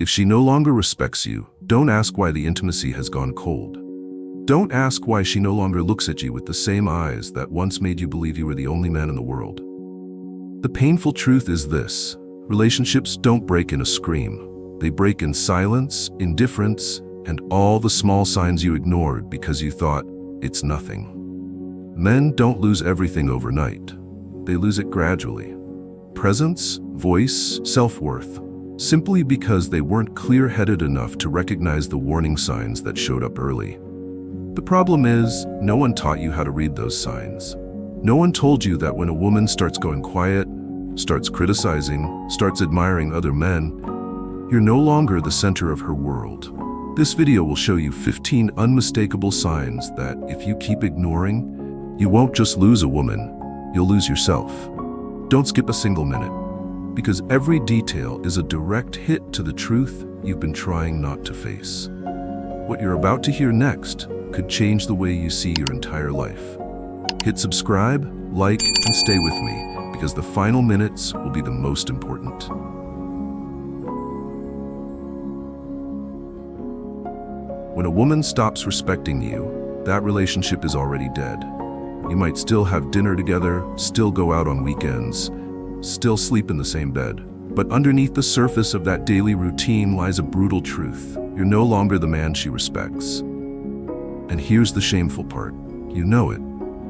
If she no longer respects you, don't ask why the intimacy has gone cold. Don't ask why she no longer looks at you with the same eyes that once made you believe you were the only man in the world. The painful truth is this: relationships don't break in a scream. They break in silence, indifference, and all the small signs you ignored because you thought it's nothing. Men don't lose everything overnight. They lose it gradually. Presence, voice, self-worth, simply because they weren't clear-headed enough to recognize the warning signs that showed up early. The problem is, no one taught you how to read those signs. No one told you that when a woman starts going quiet, starts criticizing, starts admiring other men, you're no longer the center of her world. This video will show you 15 unmistakable signs that, if you keep ignoring, you won't just lose a woman, you'll lose yourself. Don't skip a single minute, because every detail is a direct hit to the truth you've been trying not to face. What you're about to hear next could change the way you see your entire life. Hit subscribe, like, and stay with me, because the final minutes will be the most important. When a woman stops respecting you, that relationship is already dead. You might still have dinner together, still go out on weekends, still sleep in the same bed. But underneath the surface of that daily routine lies a brutal truth. You're no longer the man she respects. And here's the shameful part. You know it.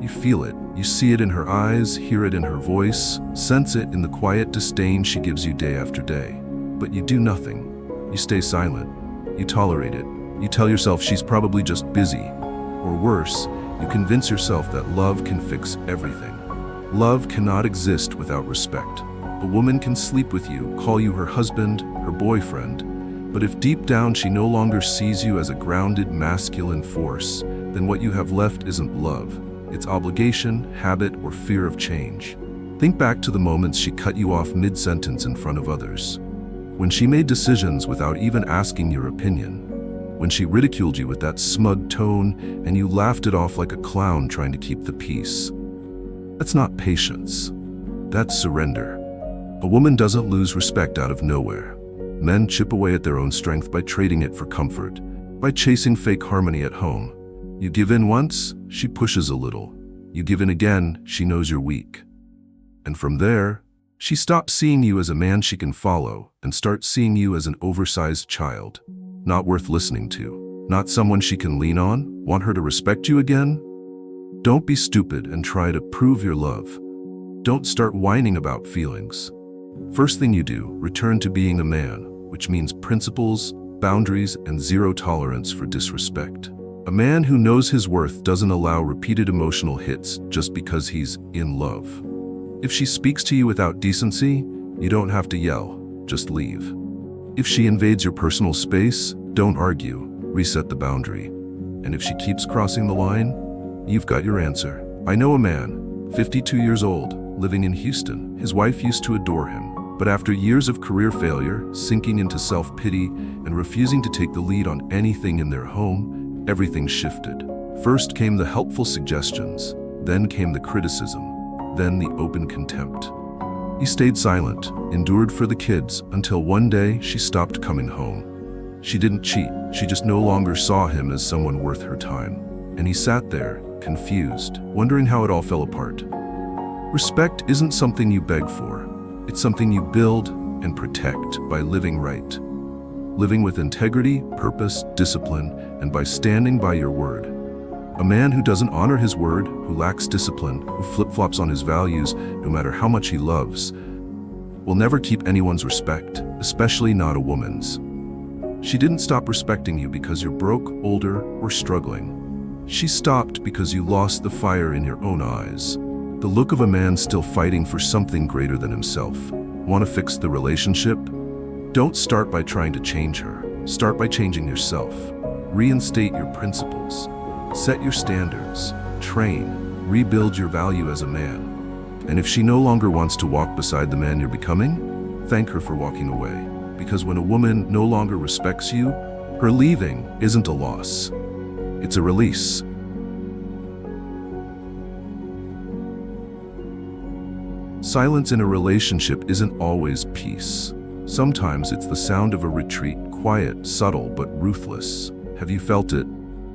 You feel it. You see it in her eyes, hear it in her voice, sense it in the quiet disdain she gives you day after day. But you do nothing. You stay silent. You tolerate it. You tell yourself she's probably just busy. Or worse, you convince yourself that love can fix everything. Love cannot exist without respect. A woman can sleep with you, call you her husband, her boyfriend, but if deep down she no longer sees you as a grounded masculine force, then what you have left isn't love. It's obligation, habit, or fear of change. Think back to the moments she cut you off mid-sentence in front of others. When she made decisions without even asking your opinion. When she ridiculed you with that smug tone and you laughed it off like a clown trying to keep the peace. That's not patience. That's surrender. A woman doesn't lose respect out of nowhere. Men chip away at their own strength by trading it for comfort, by chasing fake harmony at home. You give in once, she pushes a little. You give in again, she knows you're weak. And from there, she stops seeing you as a man she can follow and starts seeing you as an oversized child. Not worth listening to. Not someone she can lean on. Want her to respect you again? Don't be stupid and try to prove your love. Don't start whining about feelings. First thing you do, return to being a man, which means principles, boundaries, and zero tolerance for disrespect. A man who knows his worth doesn't allow repeated emotional hits just because he's in love. If she speaks to you without decency, you don't have to yell, just leave. If she invades your personal space, don't argue, reset the boundary. And if she keeps crossing the line, you've got your answer. I know a man, 52 years old, living in Houston. His wife used to adore him. But after years of career failure, sinking into self-pity, and refusing to take the lead on anything in their home, everything shifted. First came the helpful suggestions, then came the criticism, then the open contempt. He stayed silent, endured for the kids, until one day she stopped coming home. She didn't cheat, she just no longer saw him as someone worth her time. And he sat there, confused, wondering how it all fell apart. Respect isn't something you beg for. It's something you build and protect by living right. Living with integrity, purpose, discipline, and by standing by your word. A man who doesn't honor his word, who lacks discipline, who flip-flops on his values, no matter how much he loves, will never keep anyone's respect, especially not a woman's. She didn't stop respecting you because you're broke, older, or struggling. She stopped because you lost the fire in your own eyes. The look of a man still fighting for something greater than himself. Want to fix the relationship? Don't start by trying to change her. Start by changing yourself. Reinstate your principles. Set your standards. Train. Rebuild your value as a man. And if she no longer wants to walk beside the man you're becoming, thank her for walking away. Because when a woman no longer respects you, her leaving isn't a loss. It's a release. Silence in a relationship isn't always peace. Sometimes it's the sound of a retreat, quiet, subtle, but ruthless. Have you felt it?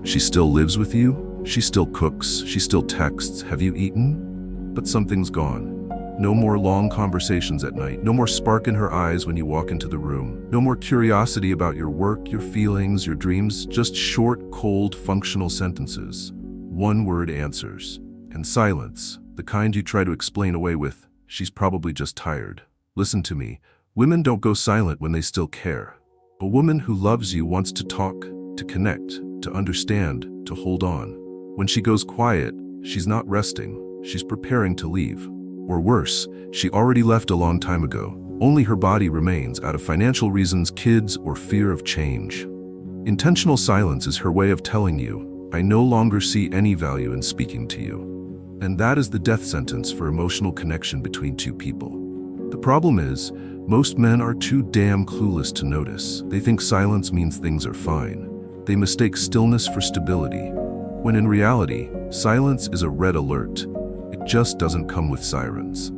She still lives with you? She still cooks? She still texts? Have you eaten? But something's gone. No more long conversations at night. No more spark in her eyes when you walk into the room. No more curiosity about your work, your feelings, your dreams. Just short, cold, functional sentences. One-word answers. And silence, the kind you try to explain away with, "She's probably just tired." Listen to me. Women don't go silent when they still care. A woman who loves you wants to talk, to connect, to understand, to hold on. When she goes quiet, she's not resting. She's preparing to leave. Or worse, she already left a long time ago. Only her body remains out of financial reasons, kids, or fear of change. Intentional silence is her way of telling you, "I no longer see any value in speaking to you." And that is the death sentence for emotional connection between two people. The problem is, most men are too damn clueless to notice. They think silence means things are fine. They mistake stillness for stability, when in reality, silence is a red alert. It just doesn't come with sirens.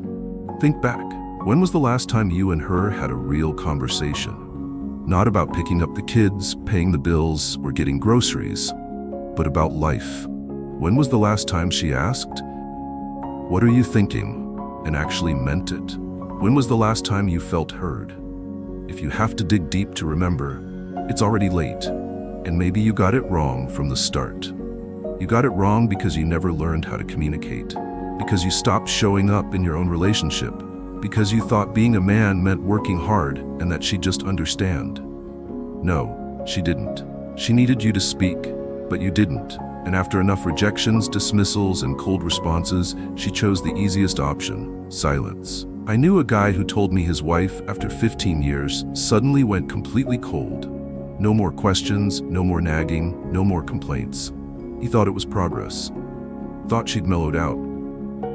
Think back. When was the last time you and her had a real conversation? Not about picking up the kids, paying the bills, or getting groceries, but about life. When was the last time she asked, "What are you thinking?" and actually meant it? When was the last time you felt heard? If you have to dig deep to remember, it's already late. And maybe you got it wrong from the start. You got it wrong because you never learned how to communicate. Because you stopped showing up in your own relationship. Because you thought being a man meant working hard and that she'd just understand. No, she didn't. She needed you to speak, but you didn't. And after enough rejections, dismissals, and cold responses, she chose the easiest option, silence. I knew a guy who told me his wife, after 15 years, suddenly went completely cold. No more questions, no more nagging, no more complaints. He thought it was progress. Thought she'd mellowed out.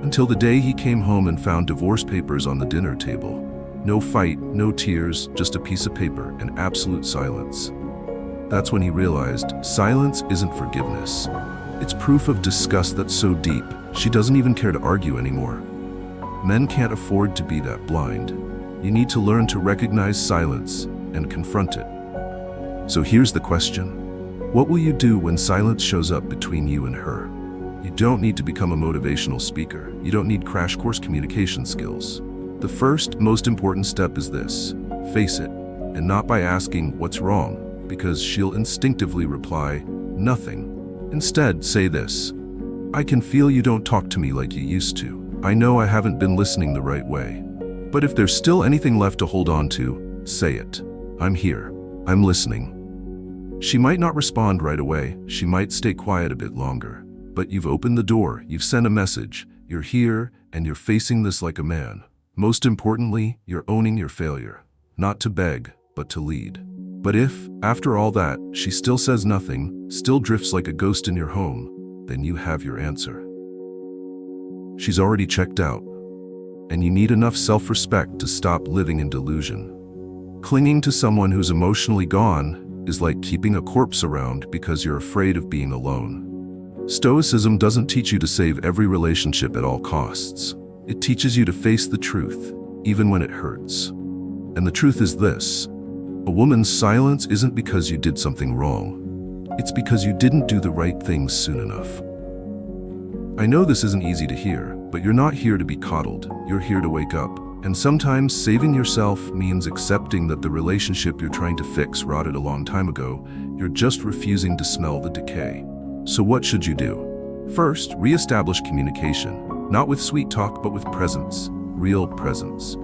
Until the day he came home and found divorce papers on the dinner table. No fight, no tears, just a piece of paper and absolute silence. That's when he realized silence isn't forgiveness. It's proof of disgust that's so deep, she doesn't even care to argue anymore. Men can't afford to be that blind. You need to learn to recognize silence and confront it. So here's the question. What will you do when silence shows up between you and her? You don't need to become a motivational speaker. You don't need crash course communication skills. The first, most important step is this: face it, and not by asking what's wrong, because she'll instinctively reply, nothing. Instead, say this: I can feel you don't talk to me like you used to. I know I haven't been listening the right way. But if there's still anything left to hold on to, say it. I'm here. I'm listening. She might not respond right away. She might stay quiet a bit longer. But you've opened the door. You've sent a message. You're here, and you're facing this like a man. Most importantly, you're owning your failure. Not to beg, but to lead. But if, after all that, she still says nothing, still drifts like a ghost in your home, then you have your answer. She's already checked out, and you need enough self-respect to stop living in delusion. Clinging to someone who's emotionally gone is like keeping a corpse around because you're afraid of being alone. Stoicism doesn't teach you to save every relationship at all costs. It teaches you to face the truth, even when it hurts. And the truth is this: a woman's silence isn't because you did something wrong. It's because you didn't do the right things soon enough. I know this isn't easy to hear, but you're not here to be coddled. You're here to wake up. And sometimes saving yourself means accepting that the relationship you're trying to fix rotted a long time ago. You're just refusing to smell the decay. So what should you do? First, reestablish communication. Not with sweet talk, but with presence. Real presence.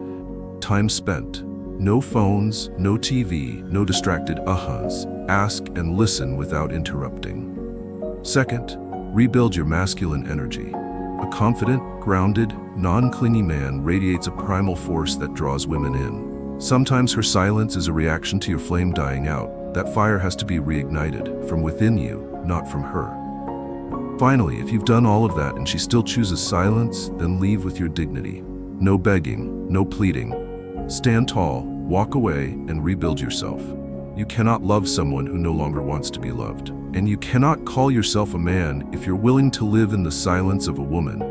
Time spent. No phones, no TV, no distracted uh-huhs. Ask and listen without interrupting. Second, rebuild your masculine energy. A confident, grounded, non-clingy man radiates a primal force that draws women in. Sometimes her silence is a reaction to your flame dying out. That fire has to be reignited from within you, not from her. Finally, if you've done all of that and she still chooses silence, then leave with your dignity. No begging, no pleading. Stand tall, walk away, and rebuild yourself. You cannot love someone who no longer wants to be loved. And you cannot call yourself a man if you're willing to live in the silence of a woman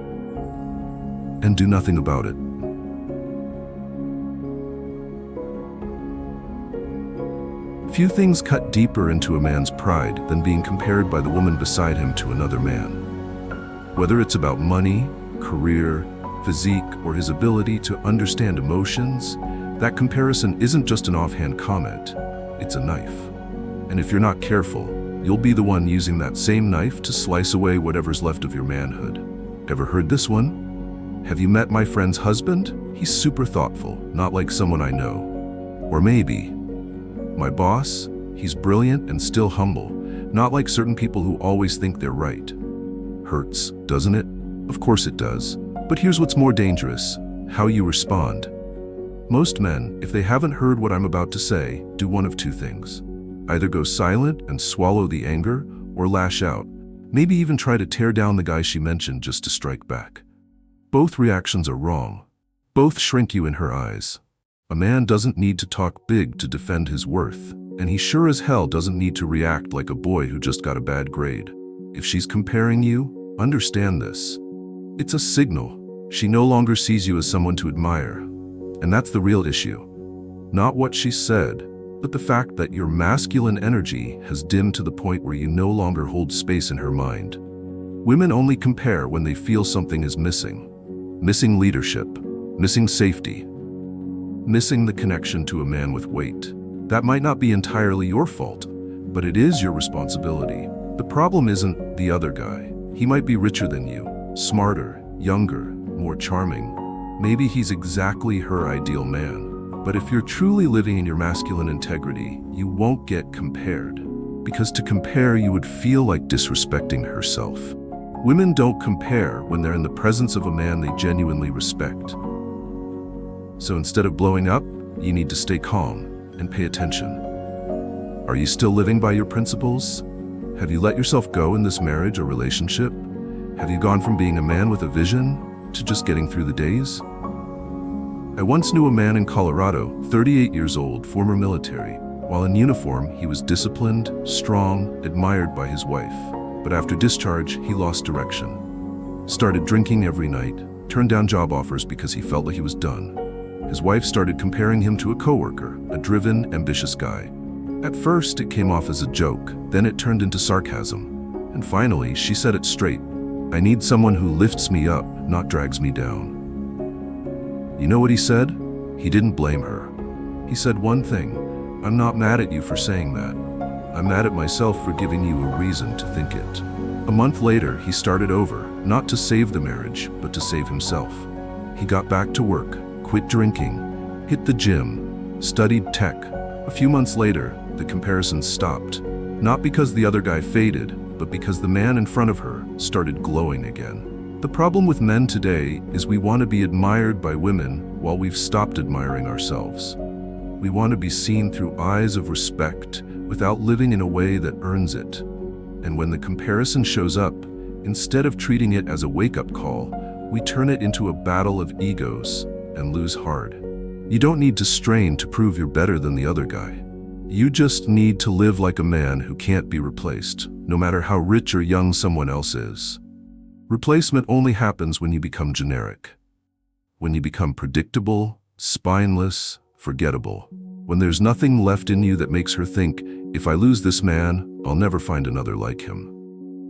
and do nothing about it. Few things cut deeper into a man's pride than being compared by the woman beside him to another man. Whether it's about money, career, physique, or his ability to understand emotions, that comparison isn't just an offhand comment, it's a knife. And if you're not careful, you'll be the one using that same knife to slice away whatever's left of your manhood. Ever heard this one? Have you met my friend's husband? He's super thoughtful, not like someone I know. Or maybe, my boss? He's brilliant and still humble, not like certain people who always think they're right. Hurts, doesn't it? Of course it does. But here's what's more dangerous: how you respond. Most men, if they haven't heard what I'm about to say, do one of two things. Either go silent and swallow the anger, or lash out, maybe even try to tear down the guy she mentioned just to strike back. Both reactions are wrong. Both shrink you in her eyes. A man doesn't need to talk big to defend his worth, and he sure as hell doesn't need to react like a boy who just got a bad grade. If she's comparing you, understand this. It's a signal. She no longer sees you as someone to admire. And that's the real issue. Not what she said, but the fact that your masculine energy has dimmed to the point where you no longer hold space in her mind. Women only compare when they feel something is missing. Missing leadership, missing safety, missing the connection to a man with weight. That might not be entirely your fault, but it is your responsibility. The problem isn't the other guy. He might be richer than you, smarter, younger, more charming. Maybe he's exactly her ideal man. But if you're truly living in your masculine integrity, you won't get compared. Because to compare, you would feel like disrespecting herself. Women don't compare when they're in the presence of a man they genuinely respect. So instead of blowing up, you need to stay calm and pay attention. Are you still living by your principles? Have you let yourself go in this marriage or relationship? Have you gone from being a man with a vision to just getting through the days? I once knew a man in Colorado, 38 years old, former military. While in uniform, he was disciplined, strong, admired by his wife. But after discharge, he lost direction. Started drinking every night, turned down job offers because he felt like he was done. His wife started comparing him to a coworker, a driven, ambitious guy. At first, it came off as a joke, then it turned into sarcasm. And finally, she said it straight. I need someone who lifts me up, not drags me down. You know what he said? He didn't blame her. He said one thing: I'm not mad at you for saying that. I'm mad at myself for giving you a reason to think it. A month later, he started over, not to save the marriage, but to save himself. He got back to work, quit drinking, hit the gym, studied tech. A few months later, the comparisons stopped. Not because the other guy faded, but because the man in front of her started glowing again. The problem with men today is we want to be admired by women while we've stopped admiring ourselves. We want to be seen through eyes of respect without living in a way that earns it. And when the comparison shows up, instead of treating it as a wake-up call, we turn it into a battle of egos and lose hard. You don't need to strain to prove you're better than the other guy. You just need to live like a man who can't be replaced, no matter how rich or young someone else is. Replacement only happens when you become generic. When you become predictable, spineless, forgettable. When there's nothing left in you that makes her think, if I lose this man, I'll never find another like him.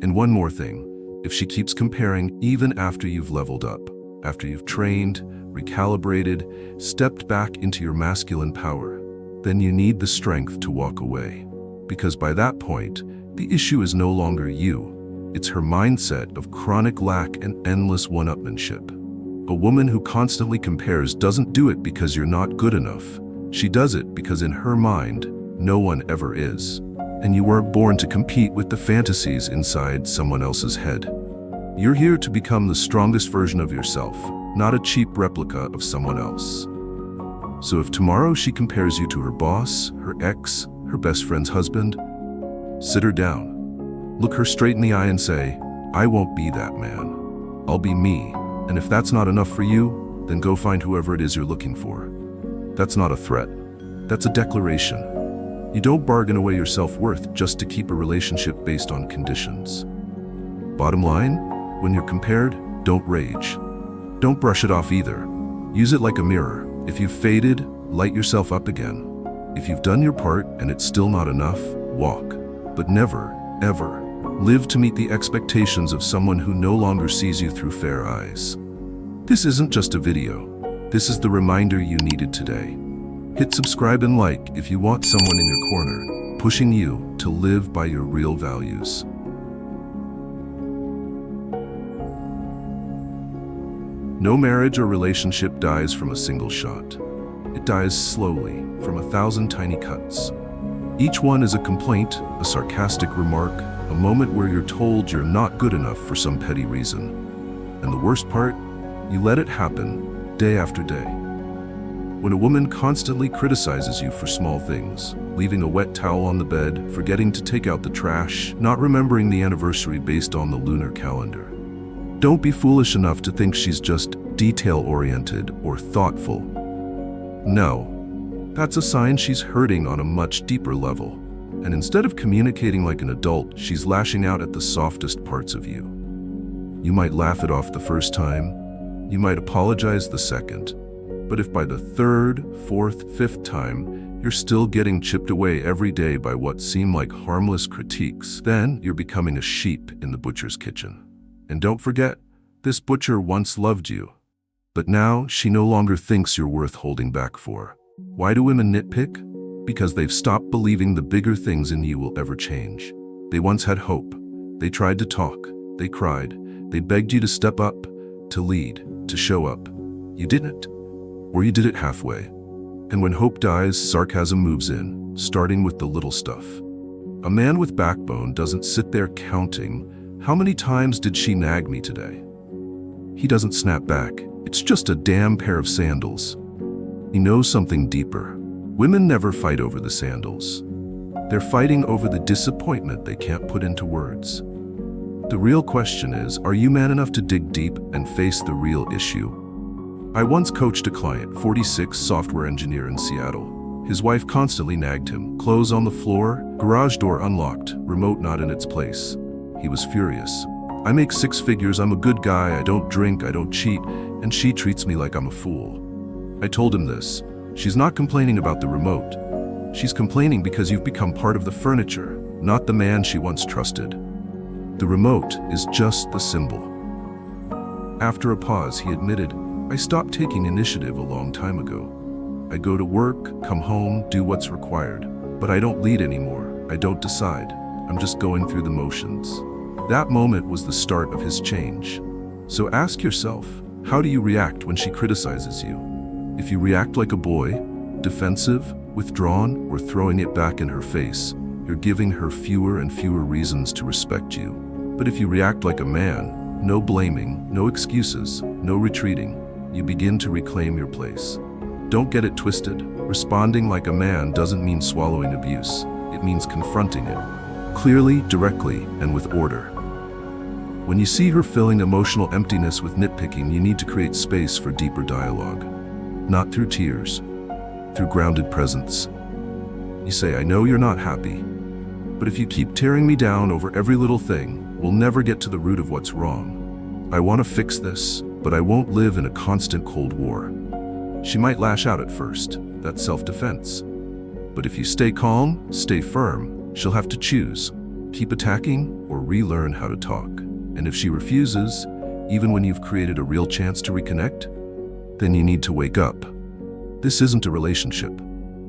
And one more thing, if she keeps comparing even after you've leveled up, after you've trained, recalibrated, stepped back into your masculine power, then you need the strength to walk away. Because by that point, the issue is no longer you. It's her mindset of chronic lack and endless one-upmanship. A woman who constantly compares doesn't do it because you're not good enough. She does it because in her mind, no one ever is. And you weren't born to compete with the fantasies inside someone else's head. You're here to become the strongest version of yourself, not a cheap replica of someone else. So if tomorrow she compares you to her boss, her ex, her best friend's husband, sit her down. Look her straight in the eye and say, I won't be that man. I'll be me. And if that's not enough for you, then go find whoever it is you're looking for. That's not a threat. That's a declaration. You don't bargain away your self-worth just to keep a relationship based on conditions. Bottom line, when you're compared, don't rage. Don't brush it off either. Use it like a mirror. If you've faded, light yourself up again. If you've done your part and it's still not enough, walk. But never, ever, live to meet the expectations of someone who no longer sees you through fair eyes. This isn't just a video. This is the reminder you needed today. Hit subscribe and like if you want someone in your corner, pushing you to live by your real values. No marriage or relationship dies from a single shot. It dies slowly, from 1,000 tiny cuts. Each one is a complaint, a sarcastic remark, a moment where you're told you're not good enough for some petty reason. And the worst part? You let it happen, day after day. When a woman constantly criticizes you for small things, leaving a wet towel on the bed, forgetting to take out the trash, not remembering the anniversary based on the lunar calendar. Don't be foolish enough to think she's just detail-oriented or thoughtful. No, that's a sign she's hurting on a much deeper level. And instead of communicating like an adult, she's lashing out at the softest parts of you. You might laugh it off the first time, you might apologize the second, but if by the third, fourth, fifth time, you're still getting chipped away every day by what seem like harmless critiques, then you're becoming a sheep in the butcher's kitchen. And don't forget, this butcher once loved you, but now she no longer thinks you're worth holding back for. Why do women nitpick? Because they've stopped believing the bigger things in you will ever change. They once had hope. They tried to talk. They cried. They begged you to step up, to lead, to show up. You didn't. Or you did it halfway. And when hope dies, sarcasm moves in, starting with the little stuff. A man with backbone doesn't sit there counting, how many times did she nag me today? He doesn't snap back. It's just a damn pair of sandals. He knows something deeper. Women never fight over the sandals. They're fighting over the disappointment they can't put into words. The real question is, are you man enough to dig deep and face the real issue? I once coached a client, 46, software engineer in Seattle. His wife constantly nagged him. Clothes on the floor, garage door unlocked, remote not in its place. He was furious. I make 6 figures, I'm a good guy, I don't drink, I don't cheat, and she treats me like I'm a fool. I told him this. She's not complaining about the remote. She's complaining because you've become part of the furniture, not the man she once trusted. The remote is just the symbol. After a pause, he admitted, I stopped taking initiative a long time ago. I go to work, come home, do what's required. But I don't lead anymore. I don't decide. I'm just going through the motions. That moment was the start of his change. So ask yourself, how do you react when she criticizes you? If you react like a boy, defensive, withdrawn, or throwing it back in her face, you're giving her fewer and fewer reasons to respect you. But if you react like a man, no blaming, no excuses, no retreating, you begin to reclaim your place. Don't get it twisted. Responding like a man doesn't mean swallowing abuse. It means confronting it, clearly, directly, and with order. When you see her filling emotional emptiness with nitpicking, you need to create space for deeper dialogue. Not through tears, through grounded presence. You say, I know you're not happy, but if you keep tearing me down over every little thing, we'll never get to the root of what's wrong. I want to fix this, but I won't live in a constant Cold War. She might lash out at first, that's self-defense. But if you stay calm, stay firm, she'll have to choose, keep attacking or relearn how to talk. And if she refuses, even when you've created a real chance to reconnect, then you need to wake up. This isn't a relationship.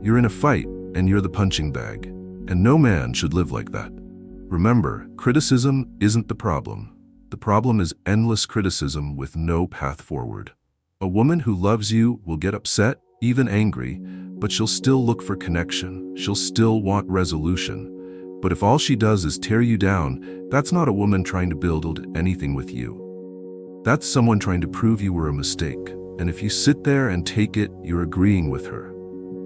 You're in a fight and you're the punching bag. And no man should live like that. Remember, criticism isn't the problem. The problem is endless criticism with no path forward. A woman who loves you will get upset, even angry, but she'll still look for connection. She'll still want resolution. But if all she does is tear you down, that's not a woman trying to build anything with you. That's someone trying to prove you were a mistake. And if you sit there and take it, you're agreeing with her.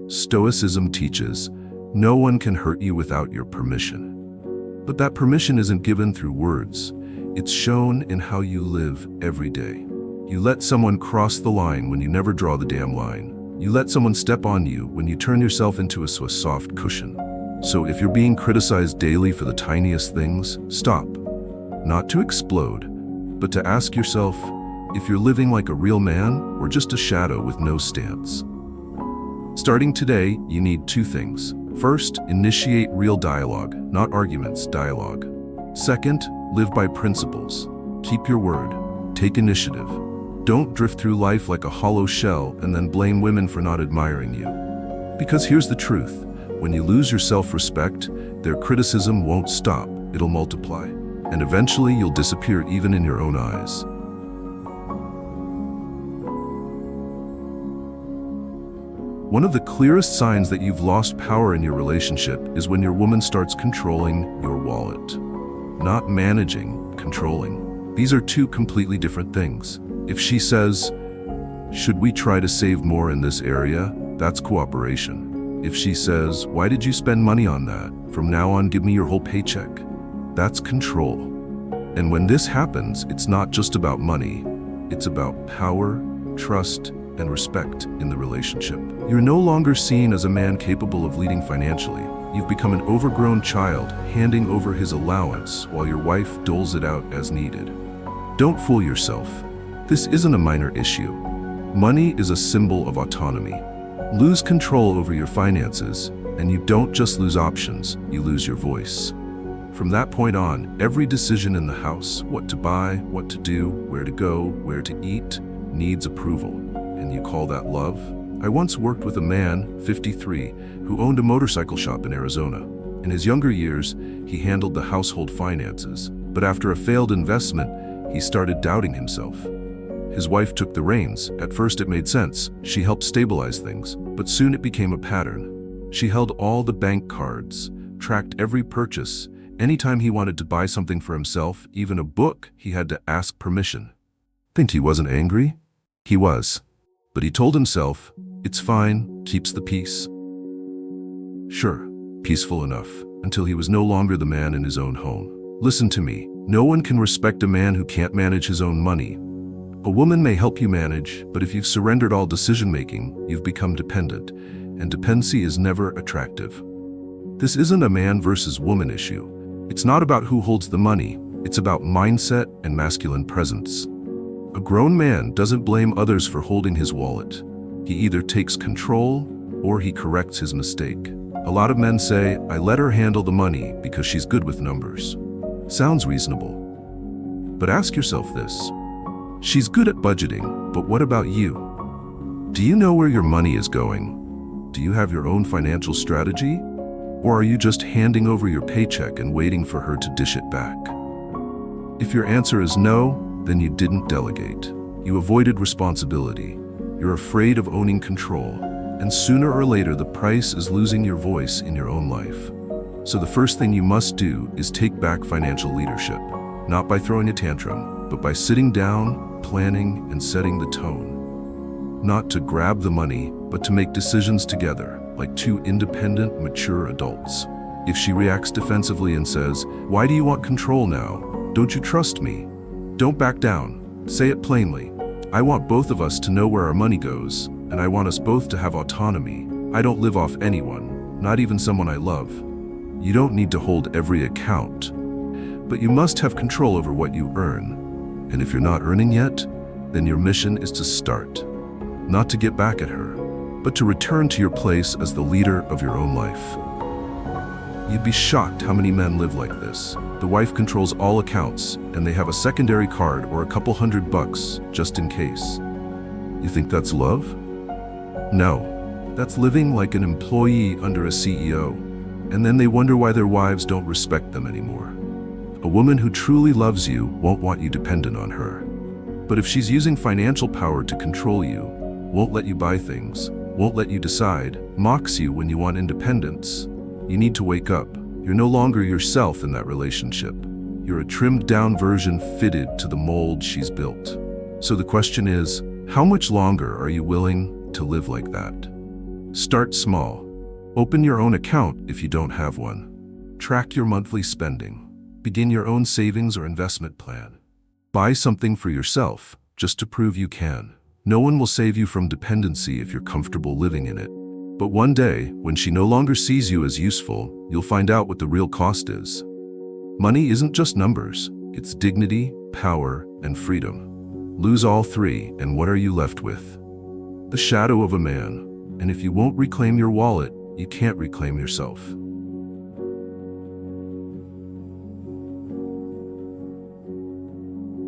Stoicism teaches, no one can hurt you without your permission. But that permission isn't given through words. It's shown in how you live every day. You let someone cross the line when you never draw the damn line. You let someone step on you when you turn yourself into a soft cushion. So if you're being criticized daily for the tiniest things, stop. Not to explode, but to ask yourself if you're living like a real man or just a shadow with no stance. Starting today, you need two things. First, initiate real dialogue, not arguments, dialogue. Second, live by principles. Keep your word. Take initiative. Don't drift through life like a hollow shell and then blame women for not admiring you. Because here's the truth. When you lose your self-respect, their criticism won't stop, it'll multiply. And eventually you'll disappear even in your own eyes. One of the clearest signs that you've lost power in your relationship is when your woman starts controlling your wallet. Not managing, controlling. These are two completely different things. If she says, "Should we try to save more in this area?" that's cooperation. If she says, "Why did you spend money on that? From now on, give me your whole paycheck," that's control. And when this happens, it's not just about money. It's about power, trust, and respect in the relationship. You're no longer seen as a man capable of leading financially. You've become an overgrown child, handing over his allowance while your wife doles it out as needed. Don't fool yourself. This isn't a minor issue. Money is a symbol of autonomy. Lose control over your finances, and you don't just lose options, you lose your voice. From that point on, every decision in the house, what to buy, what to do, where to go, where to eat, needs approval. And you call that love? I once worked with a man, 53, who owned a motorcycle shop in Arizona. In his younger years, he handled the household finances, but after a failed investment, he started doubting himself. His wife took the reins. At first it made sense. She helped stabilize things, but soon it became a pattern. She held all the bank cards, tracked every purchase. Anytime he wanted to buy something for himself, even a book, he had to ask permission. Think he wasn't angry? He was. But he told himself, it's fine, keeps the peace. Sure, peaceful enough, until he was no longer the man in his own home. Listen to me, no one can respect a man who can't manage his own money. A woman may help you manage, but if you've surrendered all decision-making, you've become dependent, and dependency is never attractive. This isn't a man versus woman issue. It's not about who holds the money, it's about mindset and masculine presence. A grown man doesn't blame others for holding his wallet. He either takes control or he corrects his mistake. A lot of men say, I let her handle the money because she's good with numbers. Sounds reasonable. But ask yourself this. She's good at budgeting, but what about you? Do you know where your money is going? Do you have your own financial strategy? Or are you just handing over your paycheck and waiting for her to dish it back? If your answer is no, then you didn't delegate. You avoided responsibility. You're afraid of owning control. And sooner or later, the price is losing your voice in your own life. So the first thing you must do is take back financial leadership. Not by throwing a tantrum, but by sitting down, planning, and setting the tone. Not to grab the money, but to make decisions together, like two independent, mature adults. If she reacts defensively and says, why do you want control now? Don't you trust me? Don't back down. Say it plainly. I want both of us to know where our money goes, and I want us both to have autonomy. I don't live off anyone, not even someone I love. You don't need to hold every account, but you must have control over what you earn. And if you're not earning yet, then your mission is to start. Not to get back at her, but to return to your place as the leader of your own life. You'd be shocked how many men live like this. The wife controls all accounts, and they have a secondary card or a couple $100 just in case. You think that's love? No, that's living like an employee under a CEO, and then they wonder why their wives don't respect them anymore. A woman who truly loves you won't want you dependent on her. But if she's using financial power to control you, won't let you buy things, won't let you decide, mocks you when you want independence, you need to wake up. You're no longer yourself in that relationship. You're a trimmed-down version fitted to the mold she's built. So the question is, how much longer are you willing to live like that? Start small. Open your own account if you don't have one. Track your monthly spending. Begin your own savings or investment plan. Buy something for yourself, just to prove you can. No one will save you from dependency if you're comfortable living in it. But one day, when she no longer sees you as useful, you'll find out what the real cost is. Money isn't just numbers. It's dignity, power, and freedom. Lose all three, and what are you left with? The shadow of a man. And if you won't reclaim your wallet, you can't reclaim yourself.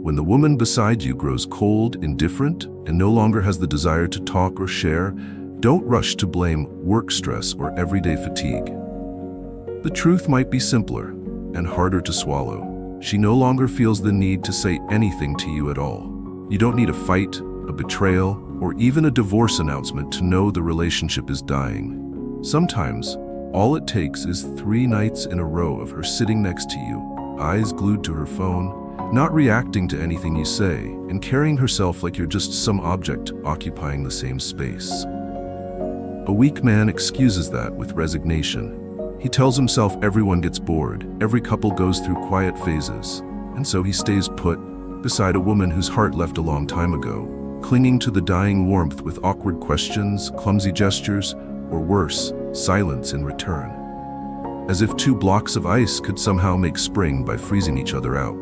When the woman beside you grows cold, indifferent, and no longer has the desire to talk or share, don't rush to blame work stress or everyday fatigue. The truth might be simpler and harder to swallow. She no longer feels the need to say anything to you at all. You don't need a fight, a betrayal, or even a divorce announcement to know the relationship is dying. Sometimes, all it takes is 3 nights in a row of her sitting next to you, eyes glued to her phone, not reacting to anything you say, and carrying herself like you're just some object occupying the same space. A weak man excuses that with resignation. He tells himself everyone gets bored, every couple goes through quiet phases, and so he stays put beside a woman whose heart left a long time ago, clinging to the dying warmth with awkward questions, clumsy gestures, or worse, silence in return. As if 2 blocks of ice could somehow make spring by freezing each other out.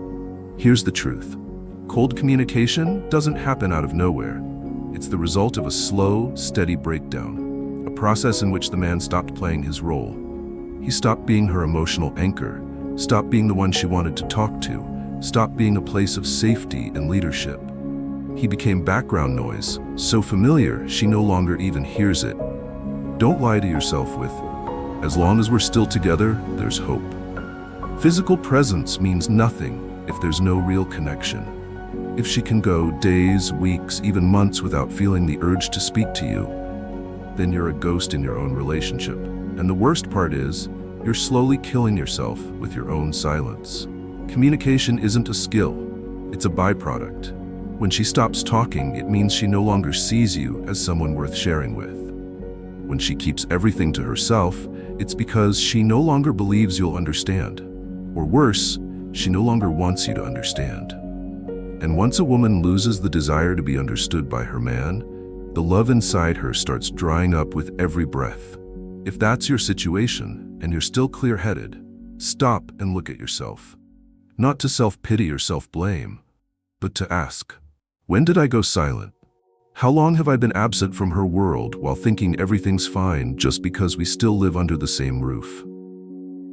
Here's the truth. Cold communication doesn't happen out of nowhere. It's the result of a slow, steady breakdown, a process in which the man stopped playing his role. He stopped being her emotional anchor, stopped being the one she wanted to talk to, stopped being a place of safety and leadership. He became background noise, so familiar she no longer even hears it. Don't lie to yourself with, "As long as we're still together, there's hope." Physical presence means nothing if there's no real connection. If she can go days, weeks, even months without feeling the urge to speak to you, then you're a ghost in your own relationship. And the worst part is, you're slowly killing yourself with your own silence. Communication isn't a skill, it's a byproduct. When she stops talking, it means she no longer sees you as someone worth sharing with. When she keeps everything to herself, it's because she no longer believes you'll understand. Or worse, she no longer wants you to understand. And once a woman loses the desire to be understood by her man, the love inside her starts drying up with every breath. If that's your situation, and you're still clear-headed, stop and look at yourself. Not to self-pity or self-blame, but to ask, when did I go silent? How long have I been absent from her world while thinking everything's fine just because we still live under the same roof?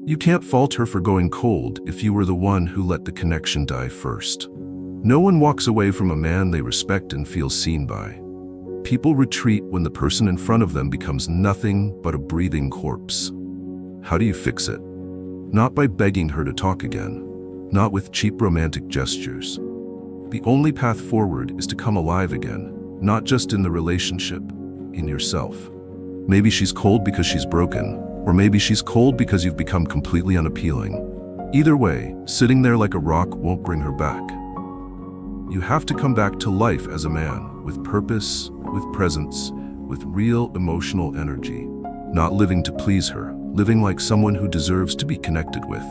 You can't fault her for going cold if you were the one who let the connection die first. No one walks away from a man they respect and feel seen by. People retreat when the person in front of them becomes nothing but a breathing corpse. How do you fix it? Not by begging her to talk again, not with cheap romantic gestures. The only path forward is to come alive again, not just in the relationship, in yourself. Maybe she's cold because she's broken, or maybe she's cold because you've become completely unappealing. Either way, sitting there like a rock won't bring her back. You have to come back to life as a man, with purpose, with presence, with real emotional energy. Not living to please her, living like someone who deserves to be connected with.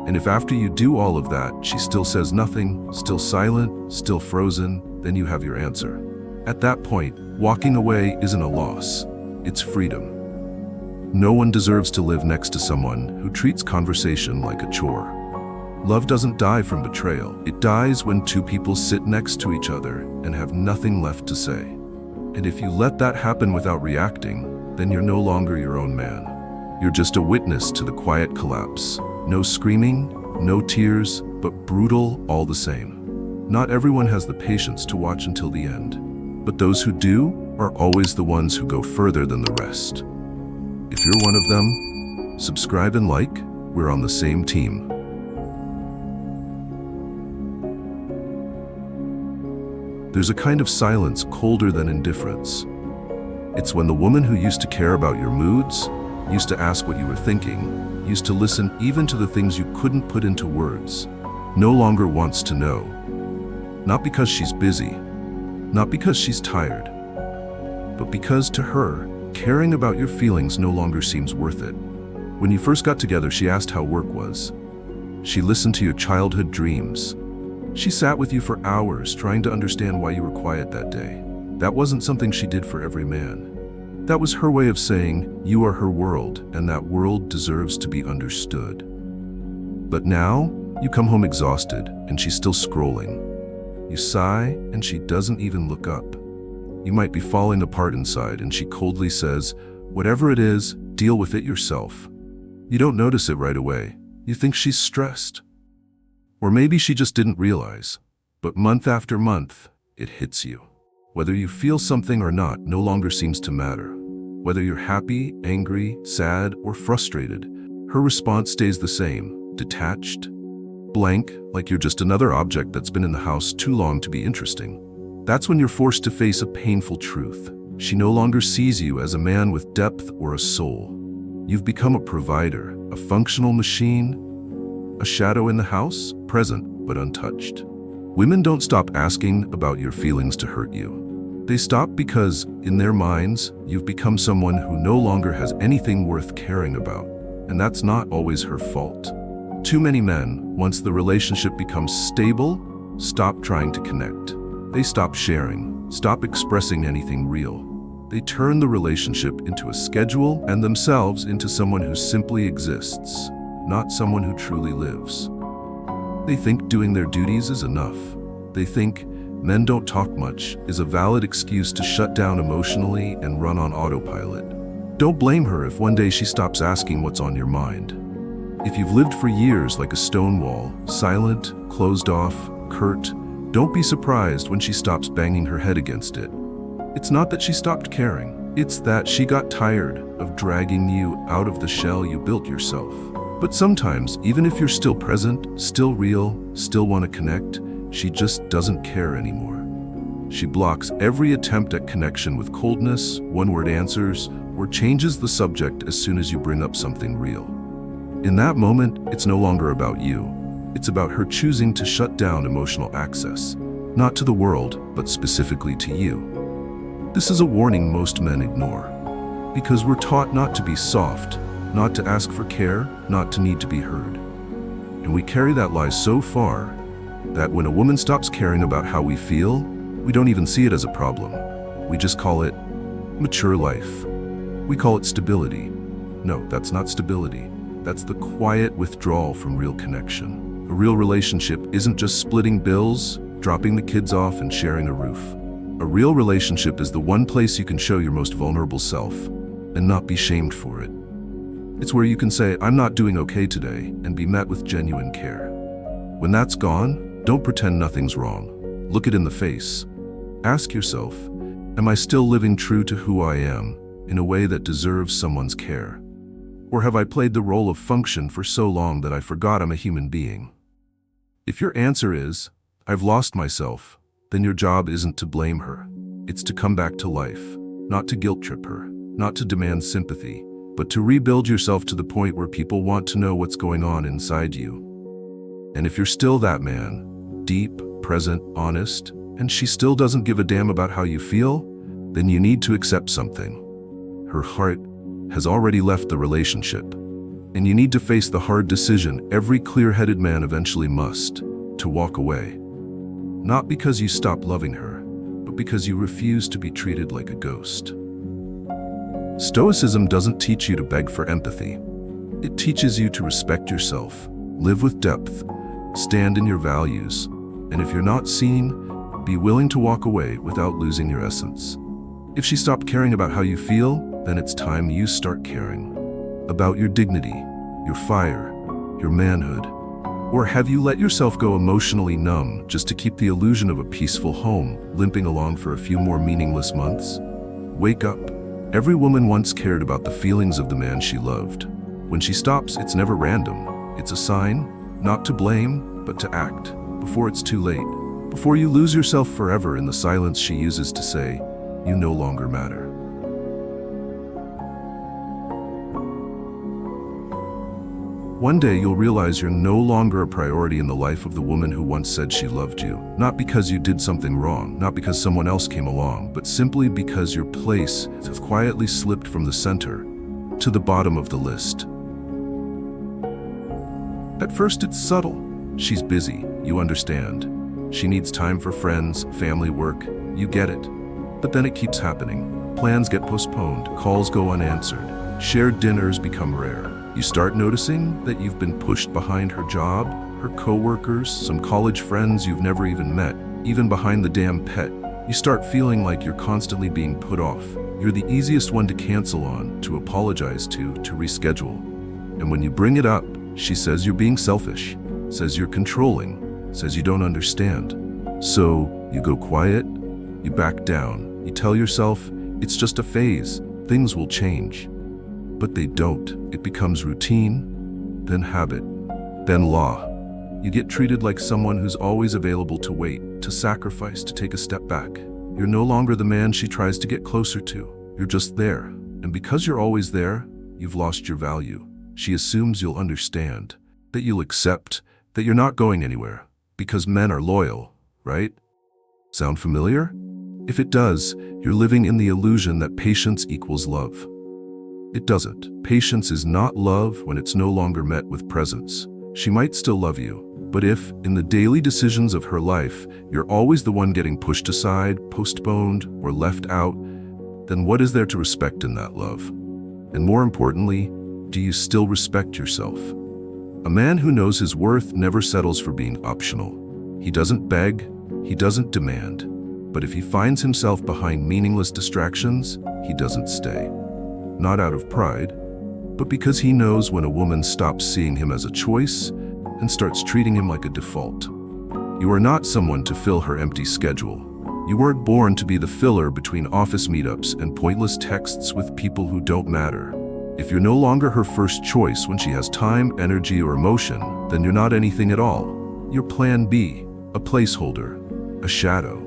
And if after you do all of that, she still says nothing, still silent, still frozen, then you have your answer. At that point, walking away isn't a loss, it's freedom. No one deserves to live next to someone who treats conversation like a chore. Love doesn't die from betrayal. It dies when 2 people sit next to each other and have nothing left to say. And if you let that happen without reacting, then you're no longer your own man. You're just a witness to the quiet collapse. No screaming, no tears, but brutal all the same. Not everyone has the patience to watch until the end, but those who do are always the ones who go further than the rest. If you're one of them, subscribe and like. We're on the same team. There's a kind of silence colder than indifference. It's when the woman who used to care about your moods, used to ask what you were thinking, used to listen even to the things you couldn't put into words, no longer wants to know. Not because she's busy, not because she's tired, but because to her, caring about your feelings no longer seems worth it. When you first got together, she asked how work was. She listened to your childhood dreams. She sat with you for hours trying to understand why you were quiet that day. That wasn't something she did for every man. That was her way of saying, you are her world, and that world deserves to be understood. But now, you come home exhausted, and she's still scrolling. You sigh, and she doesn't even look up. You might be falling apart inside, and she coldly says, "Whatever it is, deal with it yourself." You don't notice it right away. You think she's stressed. Or maybe she just didn't realize. But month after month, it hits you. Whether you feel something or not no longer seems to matter. Whether you're happy, angry, sad, or frustrated, her response stays the same: detached, blank, like you're just another object that's been in the house too long to be interesting. That's when you're forced to face a painful truth. She no longer sees you as a man with depth or a soul. You've become a provider, a functional machine, a shadow in the house, present but untouched. Women don't stop asking about your feelings to hurt you. They stop because, in their minds, you've become someone who no longer has anything worth caring about. And that's not always her fault. Too many men, once the relationship becomes stable, stop trying to connect. They stop sharing, stop expressing anything real. They turn the relationship into a schedule and themselves into someone who simply exists, not someone who truly lives. They think doing their duties is enough. They think men don't talk much is a valid excuse to shut down emotionally and run on autopilot. Don't blame her if one day she stops asking what's on your mind. If you've lived for years like a stone wall, silent, closed off, curt, don't be surprised when she stops banging her head against it. It's not that she stopped caring. It's that she got tired of dragging you out of the shell you built yourself. But sometimes, even if you're still present, still real, still want to connect, she just doesn't care anymore. She blocks every attempt at connection with coldness, one-word answers, or changes the subject as soon as you bring up something real. In that moment, it's no longer about you. It's about her choosing to shut down emotional access, not to the world, but specifically to you. This is a warning most men ignore, because we're taught not to be soft, not to ask for care, not to need to be heard. And we carry that lie so far that when a woman stops caring about how we feel, we don't even see it as a problem. We just call it mature life. We call it stability. No, that's not stability. That's the quiet withdrawal from real connection. A real relationship isn't just splitting bills, dropping the kids off, and sharing a roof. A real relationship is the one place you can show your most vulnerable self and not be shamed for it. It's where you can say, "I'm not doing okay today," and be met with genuine care. When that's gone, don't pretend nothing's wrong. Look it in the face. Ask yourself, am I still living true to who I am in a way that deserves someone's care? Or have I played the role of function for so long that I forgot I'm a human being? If your answer is, "I've lost myself," then your job isn't to blame her. It's to come back to life, not to guilt trip her, not to demand sympathy, but to rebuild yourself to the point where people want to know what's going on inside you. And if you're still that man, deep, present, honest, and she still doesn't give a damn about how you feel, then you need to accept something. Her heart has already left the relationship, and you need to face the hard decision every clear-headed man eventually must, to walk away. Not because you stopped loving her, but because you refuse to be treated like a ghost. Stoicism doesn't teach you to beg for empathy. It teaches you to respect yourself, live with depth, stand in your values, and if you're not seen, be willing to walk away without losing your essence. If she stopped caring about how you feel, then it's time you start caring about your dignity, your fire, your manhood. Or have you let yourself go emotionally numb just to keep the illusion of a peaceful home, limping along for a few more meaningless months? Wake up. Every woman once cared about the feelings of the man she loved. When she stops, it's never random. It's a sign, not to blame, but to act, before it's too late. Before you lose yourself forever in the silence she uses to say, "You no longer matter." One day you'll realize you're no longer a priority in the life of the woman who once said she loved you. Not because you did something wrong, not because someone else came along, but simply because your place has quietly slipped from the center to the bottom of the list. At first it's subtle. She's busy, you understand. She needs time for friends, family, work, you get it. But then it keeps happening. Plans get postponed, calls go unanswered, shared dinners become rare. You start noticing that you've been pushed behind her job, her coworkers, some college friends you've never even met, even behind the damn pet You start feeling like you're constantly being put off. You're the easiest one to cancel on, to apologize to reschedule. And when you bring it up, she says you're being selfish, says you're controlling, says you don't understand. So you go quiet, you back down, you tell yourself it's just a phase, things will change. But they don't. It becomes routine, then habit, then law. You get treated like someone who's always available to wait, to sacrifice, to take a step back. You're no longer the man she tries to get closer to. You're just there. And because you're always there, you've lost your value. She assumes you'll understand, that you'll accept, that you're not going anywhere. Because men are loyal, right? Sound familiar? If it does, you're living in the illusion that patience equals love. It doesn't. Patience is not love when it's no longer met with presence. She might still love you, but if, in the daily decisions of her life, you're always the one getting pushed aside, postponed, or left out, then what is there to respect in that love? And more importantly, do you still respect yourself? A man who knows his worth never settles for being optional. He doesn't beg, he doesn't demand. But if he finds himself behind meaningless distractions, he doesn't stay. Not out of pride, but because he knows when a woman stops seeing him as a choice and starts treating him like a default. You are not someone to fill her empty schedule. You weren't born to be the filler between office meetups and pointless texts with people who don't matter. If you're no longer her first choice when she has time, energy, or emotion, then you're not anything at all. You're plan B, a placeholder, a shadow.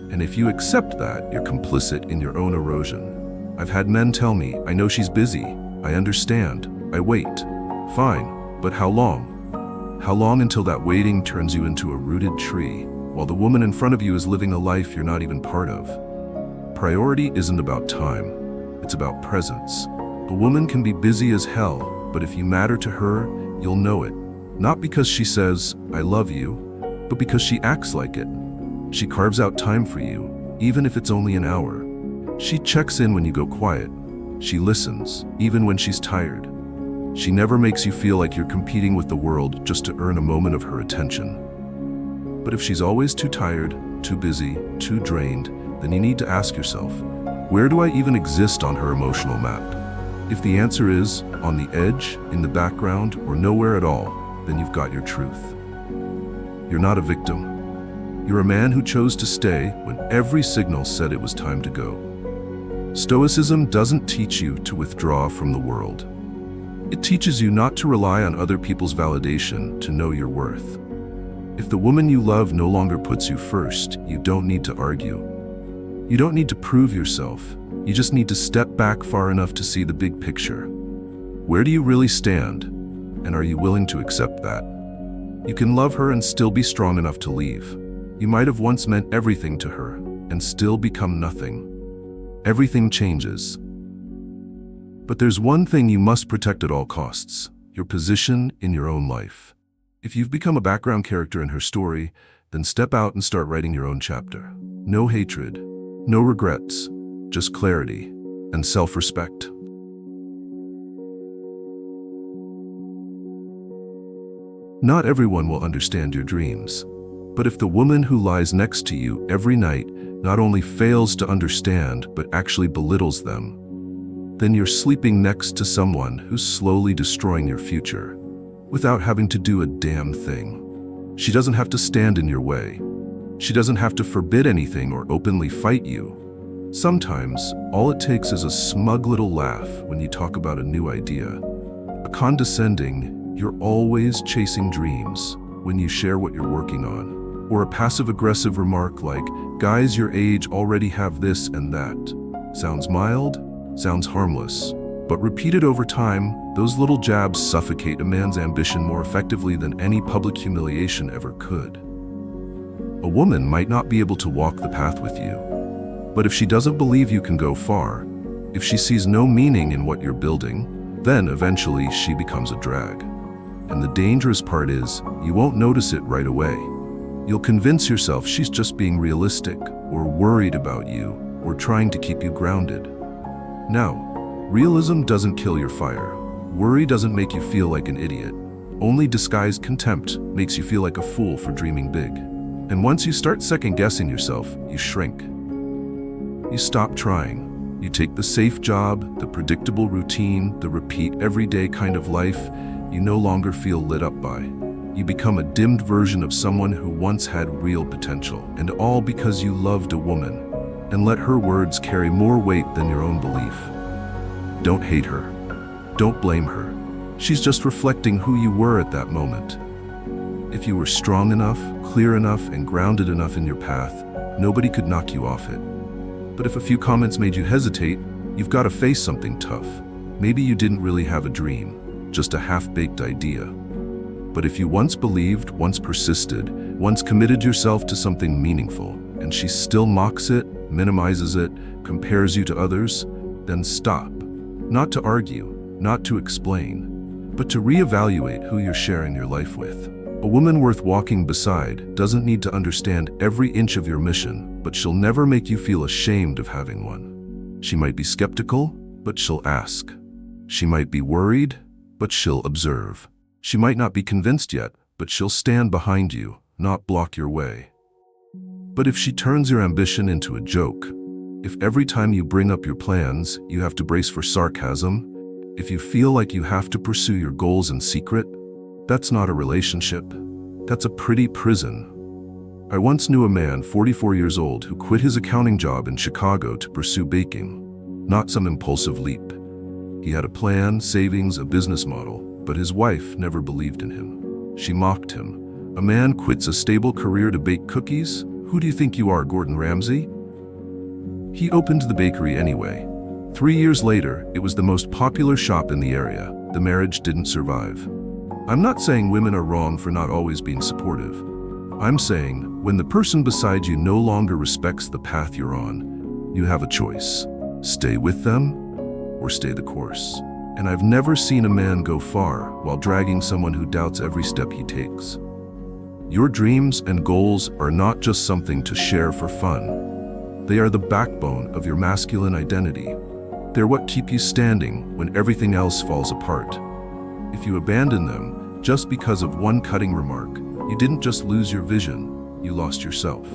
And if you accept that, you're complicit in your own erosion. I've had men tell me, I know she's busy, I understand, I wait. Fine, but how long? How long until that waiting turns you into a rooted tree, while the woman in front of you is living a life you're not even part of? Priority isn't about time, it's about presence. A woman can be busy as hell, but if you matter to her, you'll know it. Not because she says, I love you, but because she acts like it. She carves out time for you, even if it's only an hour. She checks in when you go quiet. She listens, even when she's tired. She never makes you feel like you're competing with the world just to earn a moment of her attention. But if she's always too tired, too busy, too drained, then you need to ask yourself, where do I even exist on her emotional map? If the answer is on the edge, in the background, or nowhere at all, then you've got your truth. You're not a victim. You're a man who chose to stay when every signal said it was time to go. Stoicism doesn't teach you to withdraw from the world. It teaches you not to rely on other people's validation to know your worth. If the woman you love no longer puts you first, you don't need to argue. You don't need to prove yourself. You just need to step back far enough to see the big picture. Where do you really stand? And are you willing to accept that? You can love her and still be strong enough to leave. You might have once meant everything to her and still become nothing. Everything changes. But there's one thing you must protect at all costs: your position in your own life. If you've become a background character in her story, then step out and start writing your own chapter. No hatred, no regrets, just clarity and self-respect. Not everyone will understand your dreams, but if the woman who lies next to you every night not only fails to understand but actually belittles them, then you're sleeping next to someone who's slowly destroying your future without having to do a damn thing. She doesn't have to stand in your way. She doesn't have to forbid anything or openly fight you. Sometimes, all it takes is a smug little laugh when you talk about a new idea. A condescending, you're always chasing dreams when you share what you're working on. Or a passive-aggressive remark like, guys your age already have this and that. Sounds mild? Sounds harmless, but repeated over time, those little jabs suffocate a man's ambition more effectively than any public humiliation ever could. A woman might not be able to walk the path with you, but if she doesn't believe you can go far, if she sees no meaning in what you're building, then eventually she becomes a drag. And the dangerous part is, you won't notice it right away. You'll convince yourself she's just being realistic, or worried about you, or trying to keep you grounded. Now, realism doesn't kill your fire. Worry doesn't make you feel like an idiot. Only disguised contempt makes you feel like a fool for dreaming big. And once you start second-guessing yourself, you shrink. You stop trying. You take the safe job, the predictable routine, the repeat everyday kind of life you no longer feel lit up by. You become a dimmed version of someone who once had real potential, and all because you loved a woman and let her words carry more weight than your own belief. Don't hate her. Don't blame her. She's just reflecting who you were at that moment. If you were strong enough, clear enough, and grounded enough in your path, nobody could knock you off it. But if a few comments made you hesitate, you've got to face something tough. Maybe you didn't really have a dream, just a half-baked idea. But if you once believed, once persisted, once committed yourself to something meaningful, and she still mocks it, minimizes it, compares you to others, then stop. Not to argue, not to explain, but to reevaluate who you're sharing your life with. A woman worth walking beside doesn't need to understand every inch of your mission, but she'll never make you feel ashamed of having one. She might be skeptical, but she'll ask. She might be worried, but she'll observe. She might not be convinced yet, but she'll stand behind you, not block your way. But if she turns your ambition into a joke, if every time you bring up your plans, you have to brace for sarcasm, if you feel like you have to pursue your goals in secret, that's not a relationship. That's a pretty prison. I once knew a man, 44 years old, who quit his accounting job in Chicago to pursue baking. Not some impulsive leap. He had a plan, savings, a business model, but his wife never believed in him. She mocked him. A man quits a stable career to bake cookies? Who do you think you are, Gordon Ramsay? He opened the bakery anyway. 3 years later, it was the most popular shop in the area. The marriage didn't survive. I'm not saying women are wrong for not always being supportive. I'm saying when the person beside you no longer respects the path you're on, you have a choice. Stay with them or stay the course. And I've never seen a man go far while dragging someone who doubts every step he takes. Your dreams and goals are not just something to share for fun. They are the backbone of your masculine identity. They're what keep you standing when everything else falls apart. If you abandon them just because of one cutting remark, you didn't just lose your vision, you lost yourself.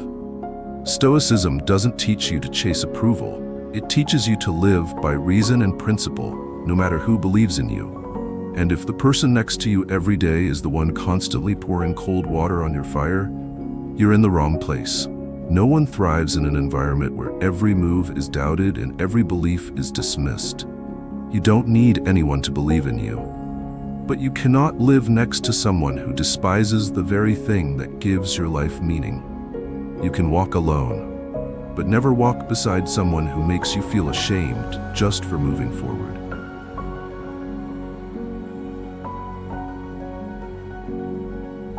Stoicism doesn't teach you to chase approval. It teaches you to live by reason and principle, no matter who believes in you. And if the person next to you every day is the one constantly pouring cold water on your fire, you're in the wrong place. No one thrives in an environment where every move is doubted and every belief is dismissed. You don't need anyone to believe in you. But you cannot live next to someone who despises the very thing that gives your life meaning. You can walk alone, but never walk beside someone who makes you feel ashamed just for moving forward.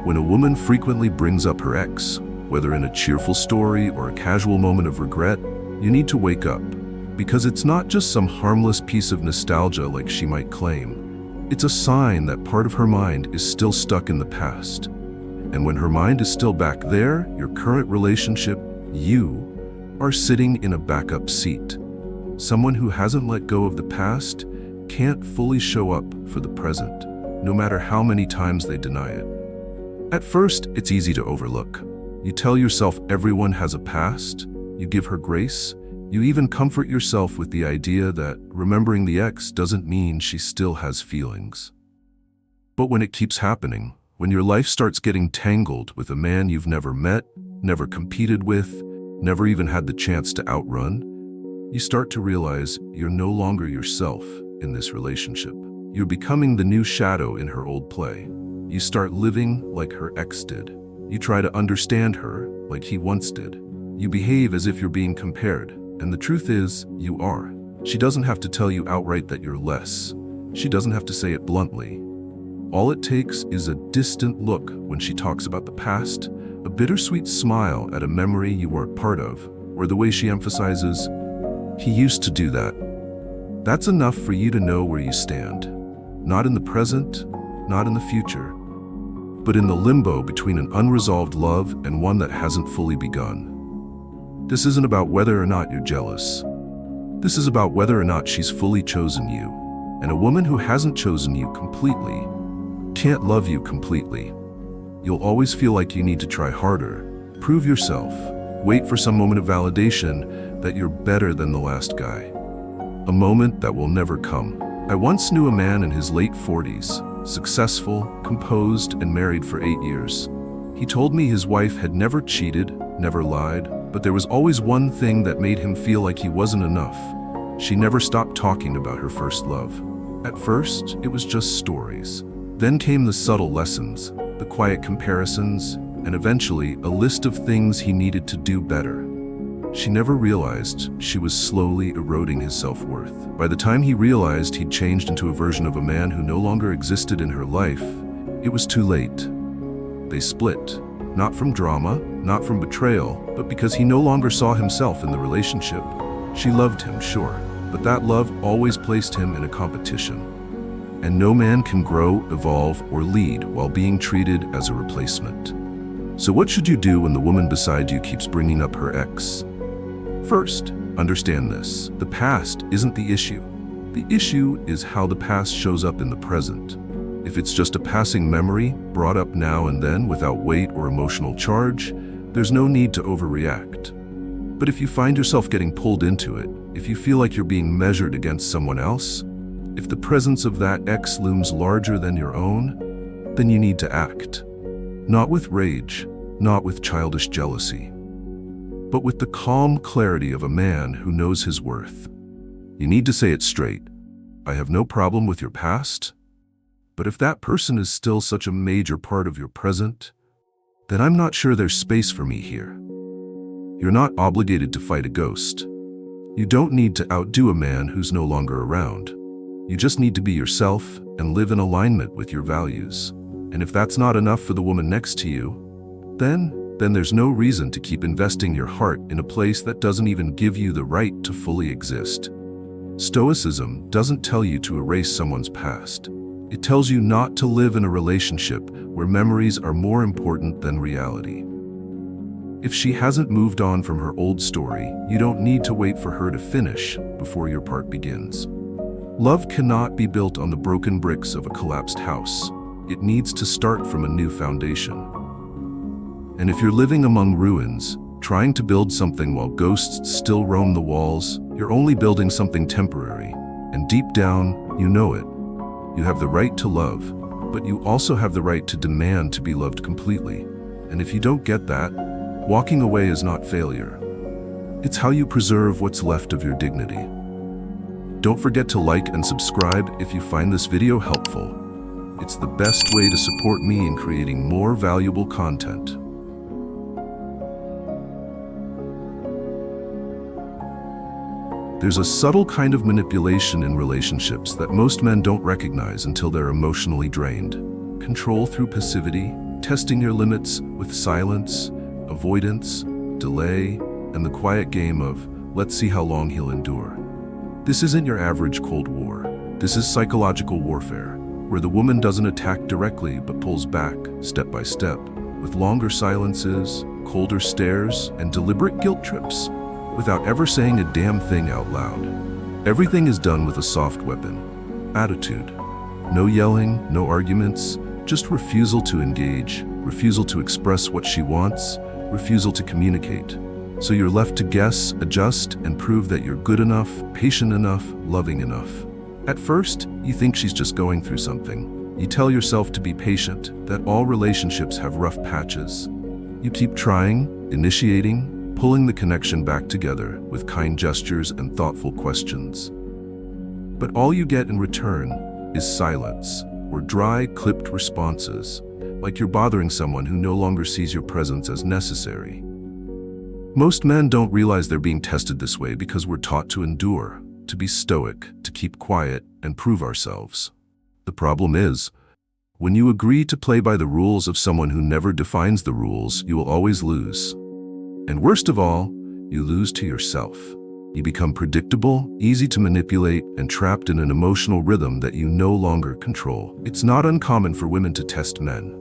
When a woman frequently brings up her ex, whether in a cheerful story or a casual moment of regret, you need to wake up, because it's not just some harmless piece of nostalgia like she might claim. It's a sign that part of her mind is still stuck in the past. And when her mind is still back there, your current relationship, you, are sitting in a backup seat. Someone who hasn't let go of the past can't fully show up for the present, no matter how many times they deny it. At first, it's easy to overlook. You tell yourself everyone has a past, you give her grace, you even comfort yourself with the idea that remembering the ex doesn't mean she still has feelings. But when it keeps happening, when your life starts getting tangled with a man you've never met, never competed with, never even had the chance to outrun, you start to realize you're no longer yourself in this relationship. You're becoming the new shadow in her old play. You start living like her ex did. You try to understand her like he once did. You behave as if you're being compared, and the truth is, you are. She doesn't have to tell you outright that you're less. She doesn't have to say it bluntly. All it takes is a distant look when she talks about the past, a bittersweet smile at a memory you weren't part of, or the way she emphasizes, "He used to do that." That's enough for you to know where you stand. Not in the present, not in the future, but in the limbo between an unresolved love and one that hasn't fully begun. This isn't about whether or not you're jealous. This is about whether or not she's fully chosen you. And a woman who hasn't chosen you completely can't love you completely. You'll always feel like you need to try harder, prove yourself, wait for some moment of validation, that you're better than the last guy. A moment that will never come. I once knew a man in his late 40s, successful, composed, and married for 8 years. He told me his wife had never cheated, never lied, but there was always one thing that made him feel like he wasn't enough. She never stopped talking about her first love. At first, it was just stories. Then came the subtle lessons, the quiet comparisons, and eventually a list of things he needed to do better. She never realized she was slowly eroding his self-worth. By the time he realized he'd changed into a version of a man who no longer existed in her life, it was too late. They split, not from drama, not from betrayal, but because he no longer saw himself in the relationship. She loved him, sure, but that love always placed him in a competition. And no man can grow, evolve, or lead while being treated as a replacement. So what should you do when the woman beside you keeps bringing up her ex? First, understand this. The past isn't the issue. The issue is how the past shows up in the present. If it's just a passing memory, brought up now and then without weight or emotional charge, there's no need to overreact. But if you find yourself getting pulled into it, if you feel like you're being measured against someone else, if the presence of that ex looms larger than your own, then you need to act. Not with rage, not with childish jealousy, but with the calm clarity of a man who knows his worth. You need to say it straight. I have no problem with your past, but if that person is still such a major part of your present, then I'm not sure there's space for me here. You're not obligated to fight a ghost. You don't need to outdo a man who's no longer around. You just need to be yourself and live in alignment with your values. And if that's not enough for the woman next to you, then there's no reason to keep investing your heart in a place that doesn't even give you the right to fully exist. Stoicism doesn't tell you to erase someone's past. It tells you not to live in a relationship where memories are more important than reality. If she hasn't moved on from her old story, you don't need to wait for her to finish before your part begins. Love cannot be built on the broken bricks of a collapsed house. It needs to start from a new foundation. And if you're living among ruins, trying to build something while ghosts still roam the walls, you're only building something temporary. And deep down, you know it. You have the right to love, but you also have the right to demand to be loved completely. And if you don't get that, walking away is not failure. It's how you preserve what's left of your dignity. Don't forget to like and subscribe if you find this video helpful. It's the best way to support me in creating more valuable content. There's a subtle kind of manipulation in relationships that most men don't recognize until they're emotionally drained. Control through passivity, testing your limits with silence, avoidance, delay, and the quiet game of, let's see how long he'll endure. This isn't your average Cold War. This is psychological warfare, where the woman doesn't attack directly but pulls back, step by step, with longer silences, colder stares, and deliberate guilt trips, without ever saying a damn thing out loud. Everything is done with a soft weapon, attitude. No yelling, no arguments, just refusal to engage, refusal to express what she wants, refusal to communicate. So you're left to guess, adjust, and prove that you're good enough, patient enough, loving enough. At first, you think she's just going through something. You tell yourself to be patient, that all relationships have rough patches. You keep trying, initiating, pulling the connection back together with kind gestures and thoughtful questions. But all you get in return is silence, or dry, clipped responses, like you're bothering someone who no longer sees your presence as necessary. Most men don't realize they're being tested this way because we're taught to endure, to be stoic, to keep quiet, and prove ourselves. The problem is, when you agree to play by the rules of someone who never defines the rules, you will always lose. And worst of all, you lose to yourself. You become predictable, easy to manipulate, and trapped in an emotional rhythm that you no longer control. It's not uncommon for women to test men.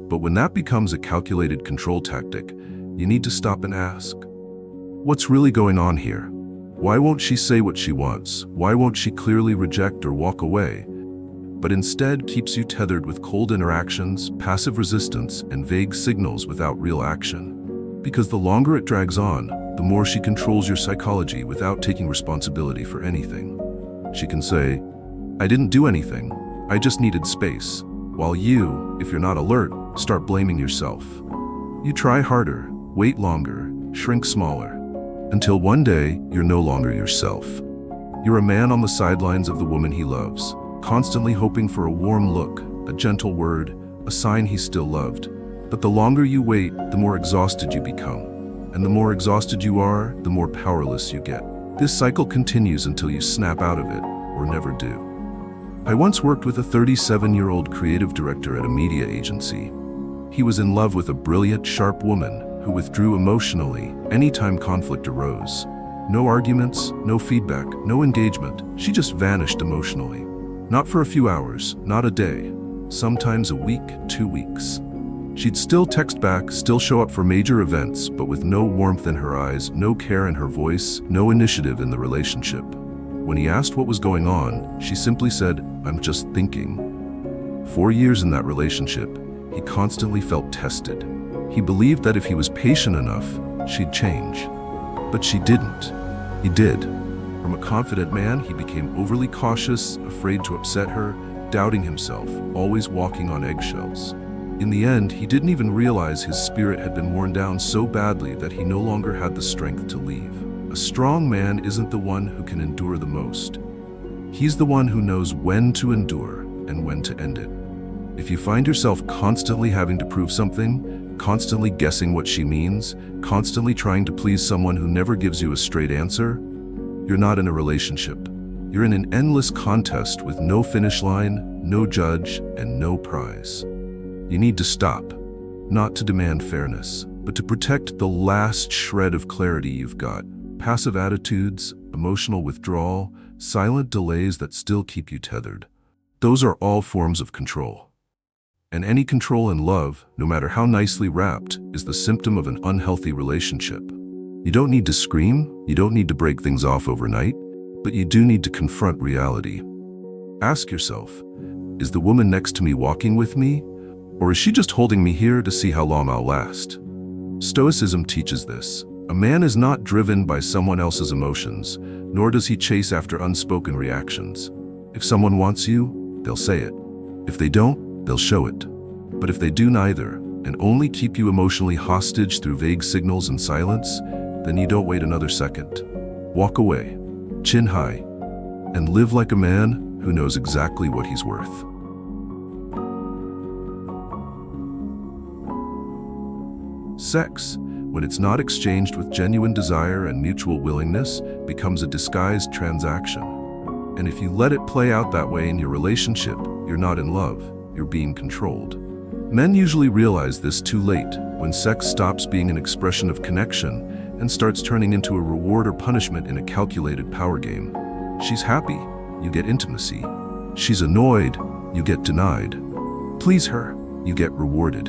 But when that becomes a calculated control tactic, you need to stop and ask, what's really going on here? Why won't she say what she wants? Why won't she clearly reject or walk away? But instead keeps you tethered with cold interactions, passive resistance, and vague signals without real action. Because the longer it drags on, the more she controls your psychology without taking responsibility for anything. She can say, "I didn't do anything, I just needed space," while you, if you're not alert, start blaming yourself. You try harder, wait longer, shrink smaller, until one day you're no longer yourself. You're a man on the sidelines of the woman he loves, constantly hoping for a warm look, a gentle word, a sign he's still loved. But the longer you wait, the more exhausted you become. And the more exhausted you are, the more powerless you get. This cycle continues until you snap out of it, or never do. I once worked with a 37-year-old creative director at a media agency. He was in love with a brilliant, sharp woman who withdrew emotionally anytime conflict arose. No arguments, no feedback, no engagement. She just vanished emotionally. Not for a few hours, not a day. Sometimes a week, 2 weeks. She'd still text back, still show up for major events, but with no warmth in her eyes, no care in her voice, no initiative in the relationship. When he asked what was going on, she simply said, "I'm just thinking." 4 years in that relationship, he constantly felt tested. He believed that if he was patient enough, she'd change. But she didn't. He did. From a confident man, he became overly cautious, afraid to upset her, doubting himself, always walking on eggshells. In the end, he didn't even realize his spirit had been worn down so badly that he no longer had the strength to leave. A strong man isn't the one who can endure the most. He's the one who knows when to endure and when to end it. If you find yourself constantly having to prove something, constantly guessing what she means, constantly trying to please someone who never gives you a straight answer, you're not in a relationship. You're in an endless contest with no finish line, no judge, and no prize. You need to stop, not to demand fairness, but to protect the last shred of clarity you've got. Passive attitudes, emotional withdrawal, silent delays that still keep you tethered. Those are all forms of control. And any control in love, no matter how nicely wrapped, is the symptom of an unhealthy relationship. You don't need to scream, you don't need to break things off overnight, but you do need to confront reality. Ask yourself, is the woman next to me walking with me? Or is she just holding me here to see how long I'll last? Stoicism teaches this. A man is not driven by someone else's emotions, nor does he chase after unspoken reactions. If someone wants you, they'll say it. If they don't, they'll show it. But if they do neither, and only keep you emotionally hostage through vague signals and silence, then you don't wait another second. Walk away, chin high, and live like a man who knows exactly what he's worth. Sex, when it's not exchanged with genuine desire and mutual willingness, becomes a disguised transaction. And if you let it play out that way in your relationship, you're not in love, you're being controlled. Men usually realize this too late, when sex stops being an expression of connection and starts turning into a reward or punishment in a calculated power game. She's happy, you get intimacy. She's annoyed, you get denied. Please her, you get rewarded.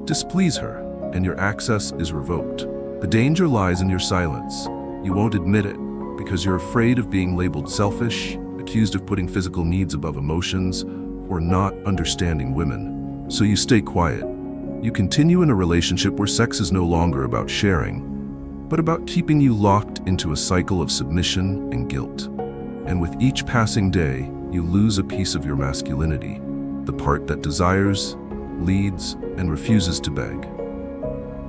Displease her, and your access is revoked. The danger lies in your silence. You won't admit it because you're afraid of being labeled selfish, accused of putting physical needs above emotions, or not understanding women. So you stay quiet. You continue in a relationship where sex is no longer about sharing, but about keeping you locked into a cycle of submission and guilt. And with each passing day, you lose a piece of your masculinity, the part that desires, leads, and refuses to beg.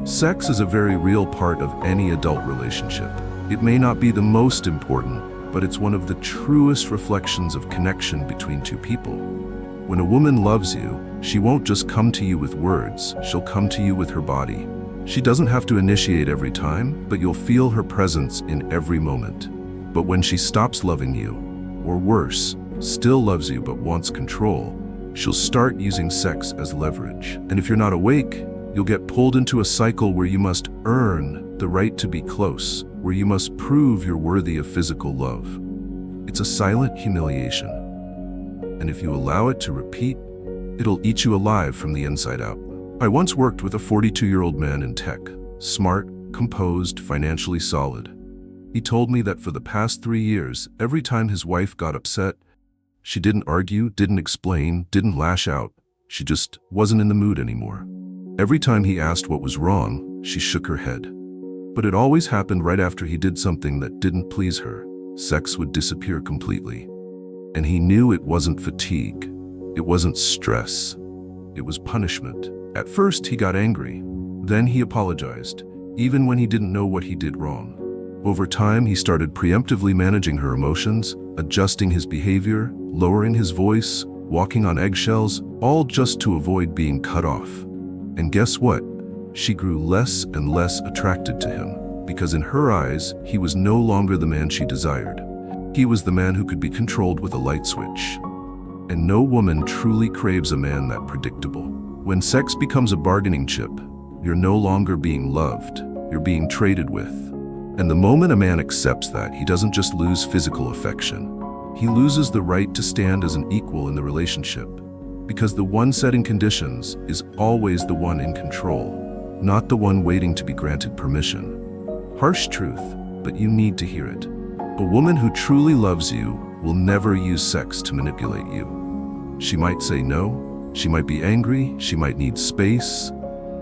Sex is a very real part of any adult relationship. It may not be the most important, but it's one of the truest reflections of connection between two people. When a woman loves you, she won't just come to you with words, she'll come to you with her body. She doesn't have to initiate every time, but you'll feel her presence in every moment. But when she stops loving you, or worse, still loves you but wants control, she'll start using sex as leverage. And if you're not awake, you'll get pulled into a cycle where you must earn the right to be close, where you must prove you're worthy of physical love. It's a silent humiliation. And if you allow it to repeat, it'll eat you alive from the inside out. I once worked with a 42-year-old man in tech, smart, composed, financially solid. He told me that for the past 3 years, every time his wife got upset, she didn't argue, didn't explain, didn't lash out. She just wasn't in the mood anymore. Every time he asked what was wrong, she shook her head. But it always happened right after he did something that didn't please her. Sex would disappear completely. And he knew it wasn't fatigue. It wasn't stress. It was punishment. At first, he got angry. Then he apologized, even when he didn't know what he did wrong. Over time, he started preemptively managing her emotions, adjusting his behavior, lowering his voice, walking on eggshells, all just to avoid being cut off. And guess what? She grew less and less attracted to him, because in her eyes, he was no longer the man she desired. He was the man who could be controlled with a light switch. And no woman truly craves a man that predictable. When sex becomes a bargaining chip, you're no longer being loved, you're being traded with. And the moment a man accepts that, he doesn't just lose physical affection. He loses the right to stand as an equal in the relationship. Because the one setting conditions is always the one in control, not the one waiting to be granted permission. Harsh truth, but you need to hear it. A woman who truly loves you will never use sex to manipulate you. She might say no, she might be angry, she might need space,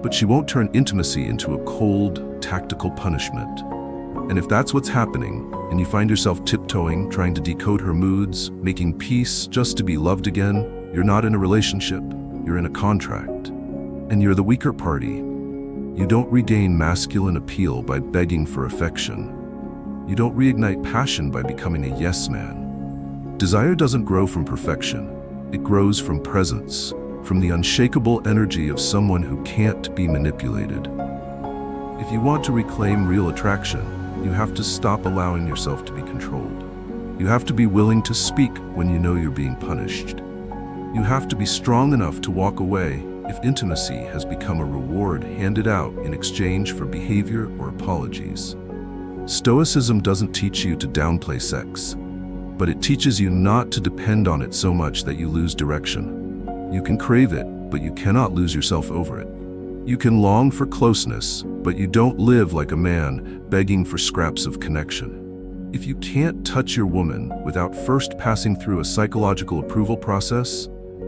but she won't turn intimacy into a cold, tactical punishment. And if that's what's happening, and you find yourself tiptoeing, trying to decode her moods, making peace just to be loved again, you're not in a relationship, you're in a contract. And you're the weaker party. You don't regain masculine appeal by begging for affection. You don't reignite passion by becoming a yes man. Desire doesn't grow from perfection. It grows from presence, from the unshakable energy of someone who can't be manipulated. If you want to reclaim real attraction, you have to stop allowing yourself to be controlled. You have to be willing to speak when you know you're being punished. You have to be strong enough to walk away if intimacy has become a reward handed out in exchange for behavior or apologies. Stoicism doesn't teach you to downplay sex, but it teaches you not to depend on it so much that you lose direction. You can crave it, but you cannot lose yourself over it. You can long for closeness, but you don't live like a man begging for scraps of connection. If you can't touch your woman without first passing through a psychological approval process,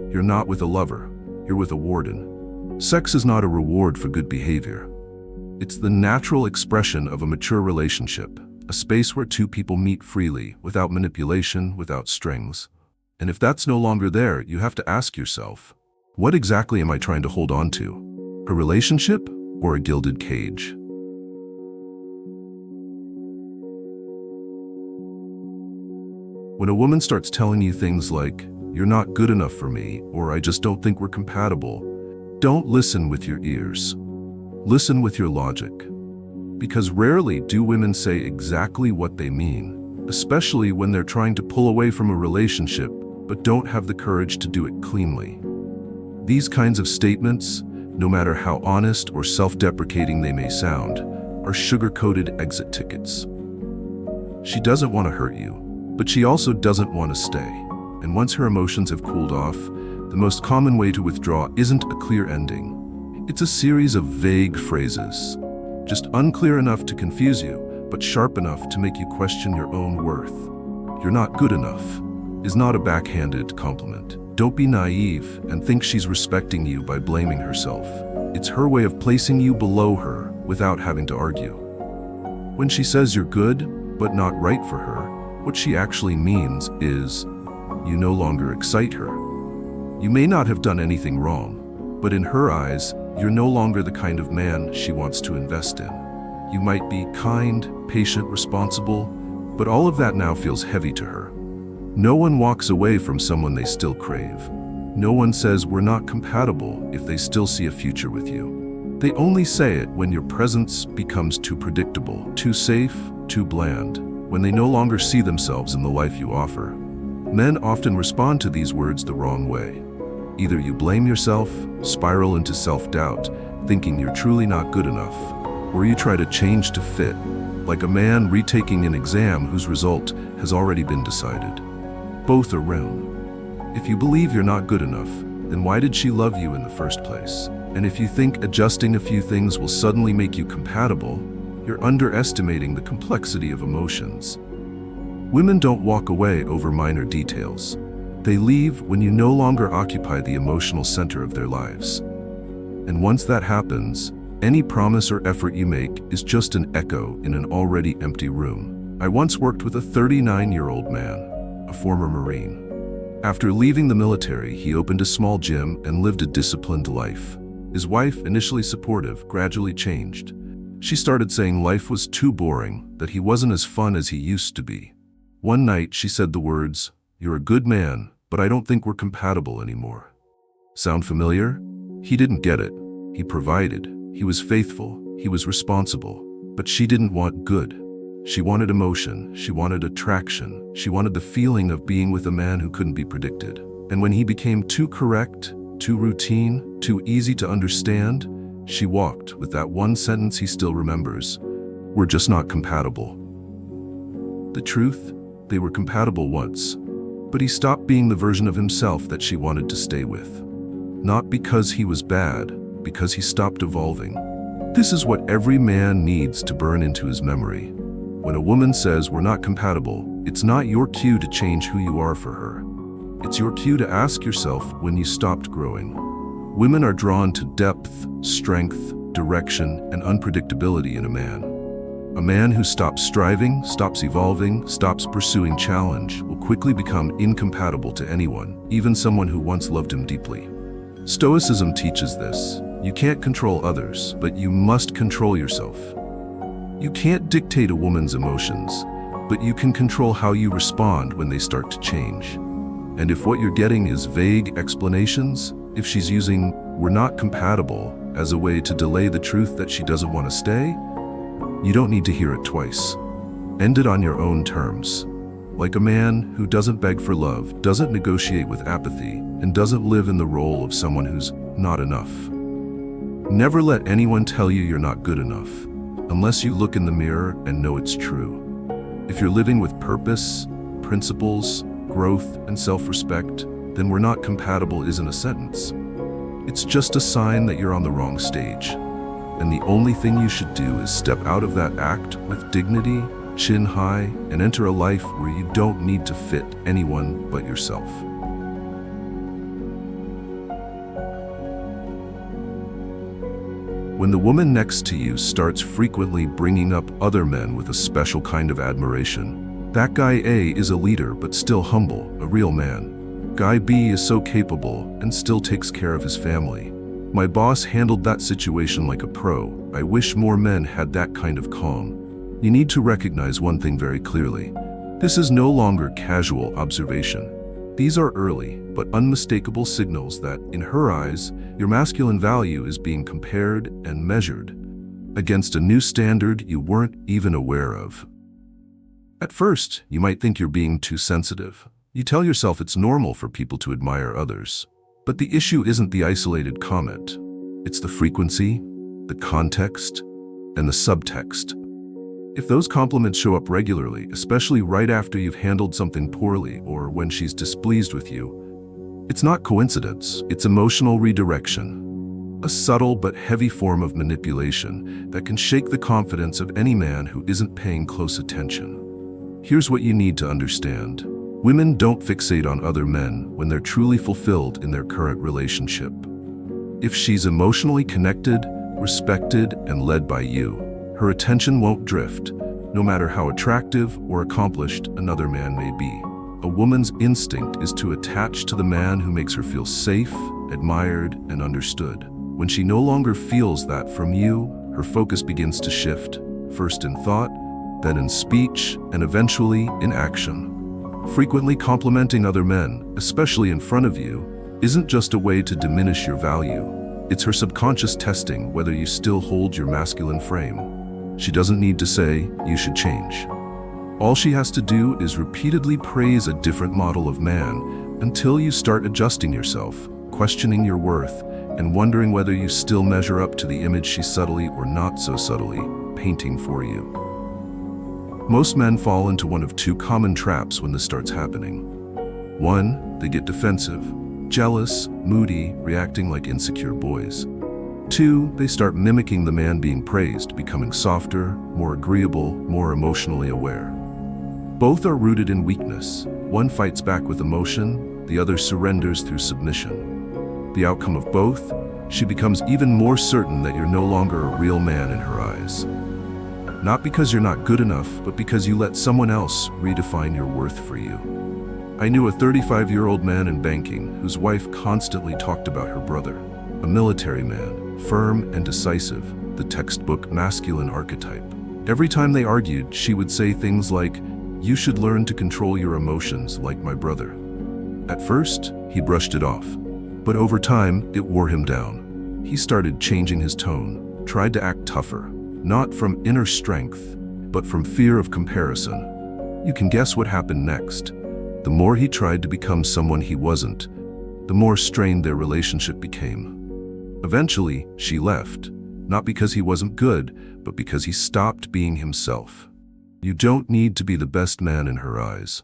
you're not with a lover, you're with a warden. Sex is not a reward for good behavior. It's the natural expression of a mature relationship, a space where two people meet freely, without manipulation, without strings. And if that's no longer there, you have to ask yourself, what exactly am I trying to hold on to? A relationship or a gilded cage? When a woman starts telling you things like, "You're not good enough for me," or "I just don't think we're compatible," don't listen with your ears. Listen with your logic. Because rarely do women say exactly what they mean, especially when they're trying to pull away from a relationship but don't have the courage to do it cleanly. These kinds of statements, no matter how honest or self-deprecating they may sound, are sugar-coated exit tickets. She doesn't want to hurt you, but she also doesn't want to stay. And once her emotions have cooled off, the most common way to withdraw isn't a clear ending. It's a series of vague phrases, just unclear enough to confuse you, but sharp enough to make you question your own worth. "You're not good enough" is not a backhanded compliment. Don't be naive and think she's respecting you by blaming herself. It's her way of placing you below her without having to argue. When she says you're good, but not right for her, what she actually means is, you no longer excite her. You may not have done anything wrong, but in her eyes, you're no longer the kind of man she wants to invest in. You might be kind, patient, responsible, but all of that now feels heavy to her. No one walks away from someone they still crave. No one says we're not compatible if they still see a future with you. They only say it when your presence becomes too predictable, too safe, too bland, when they no longer see themselves in the life you offer. Men often respond to these words the wrong way. Either you blame yourself, spiral into self-doubt, thinking you're truly not good enough, or you try to change to fit, like a man retaking an exam whose result has already been decided. Both are wrong. If you believe you're not good enough, then why did she love you in the first place? And if you think adjusting a few things will suddenly make you compatible, you're underestimating the complexity of emotions. Women don't walk away over minor details. They leave when you no longer occupy the emotional center of their lives. And once that happens, Any promise or effort you make is just an echo in an already empty room. I once worked with a 39-year-old man, a former Marine. After leaving the military, he opened a small gym and lived a disciplined life. His wife, initially supportive, gradually changed. She started saying life was too boring, that he wasn't as fun as he used to be. One night, she said the words, "You're a good man, but I don't think we're compatible anymore." Sound familiar? He didn't get it. He provided. He was faithful. He was responsible. But she didn't want good. She wanted emotion. She wanted attraction. She wanted the feeling of being with a man who couldn't be predicted. And when he became too correct, too routine, too easy to understand, she walked with that one sentence he still remembers: "We're just not compatible." The truth? They were compatible once, but he stopped being the version of himself that she wanted to stay with. Not because he was bad, because he stopped evolving. This is what every man needs to burn into his memory. When a woman says we're not compatible, it's not your cue to change who you are for her. It's your cue to ask yourself when you stopped growing. Women are drawn to depth, strength, direction, and unpredictability in a man. A man who stops striving, stops evolving, stops pursuing challenge will quickly become incompatible to anyone, even someone who once loved him deeply. Stoicism teaches this. You can't control others, but you must control yourself. You can't dictate a woman's emotions, but you can control how you respond when they start to change. And if what you're getting is vague explanations, if she's using "we're not compatible" as a way to delay the truth that she doesn't want to stay, you don't need to hear it twice. End it on your own terms. Like a man who doesn't beg for love, doesn't negotiate with apathy, and doesn't live in the role of someone who's not enough. Never let anyone tell you you're not good enough, unless you look in the mirror and know it's true. If you're living with purpose, principles, growth, and self-respect, then "we're not compatible" isn't a sentence. It's just a sign that you're on the wrong stage. And the only thing you should do is step out of that act with dignity, chin high, and enter a life where you don't need to fit anyone but yourself. When the woman next to you starts frequently bringing up other men with a special kind of admiration, that guy A is a leader but still humble, a real man. Guy B is so capable and still takes care of his family. My boss handled that situation like a pro. I wish more men had that kind of calm. You need to recognize one thing very clearly. This is no longer casual observation. These are early but unmistakable signals that, in her eyes, your masculine value is being compared and measured against a new standard you weren't even aware of. At first, you might think you're being too sensitive. You tell yourself it's normal for people to admire others. But the issue isn't the isolated comment. It's the frequency, the context, and the subtext. If those compliments show up regularly, especially right after you've handled something poorly or when she's displeased with you, it's not coincidence, it's emotional redirection. A subtle but heavy form of manipulation that can shake the confidence of any man who isn't paying close attention. Here's what you need to understand. Women don't fixate on other men when they're truly fulfilled in their current relationship. If she's emotionally connected, respected, and led by you, her attention won't drift, no matter how attractive or accomplished another man may be. A woman's instinct is to attach to the man who makes her feel safe, admired, and understood. When she no longer feels that from you, her focus begins to shift, first in thought, then in speech, and eventually in action. Frequently complimenting other men, especially in front of you, isn't just a way to diminish your value. It's her subconscious testing whether you still hold your masculine frame. She doesn't need to say, "You should change." All she has to do is repeatedly praise a different model of man until you start adjusting yourself, questioning your worth, and wondering whether you still measure up to the image she's subtly or not so subtly painting for you. Most men fall into one of two common traps when this starts happening. One, they get defensive, jealous, moody, reacting like insecure boys. Two, they start mimicking the man being praised, becoming softer, more agreeable, more emotionally aware. Both are rooted in weakness. One fights back with emotion, the other surrenders through submission. The outcome of both? she becomes even more certain that you're no longer a real man in her eyes. Not because you're not good enough, but because you let someone else redefine your worth for you. I knew a 35-year-old man in banking whose wife constantly talked about her brother, a military man, firm and decisive, the textbook masculine archetype. Every time they argued, she would say things like, "You should learn to control your emotions like my brother." At first, he brushed it off, but over time, it wore him down. He started changing his tone, tried to act tougher, not from inner strength, but from fear of comparison. You can guess what happened next. The more he tried to become someone he wasn't, the more strained their relationship became. Eventually, she left, not because he wasn't good, but because he stopped being himself. You don't need to be the best man in her eyes,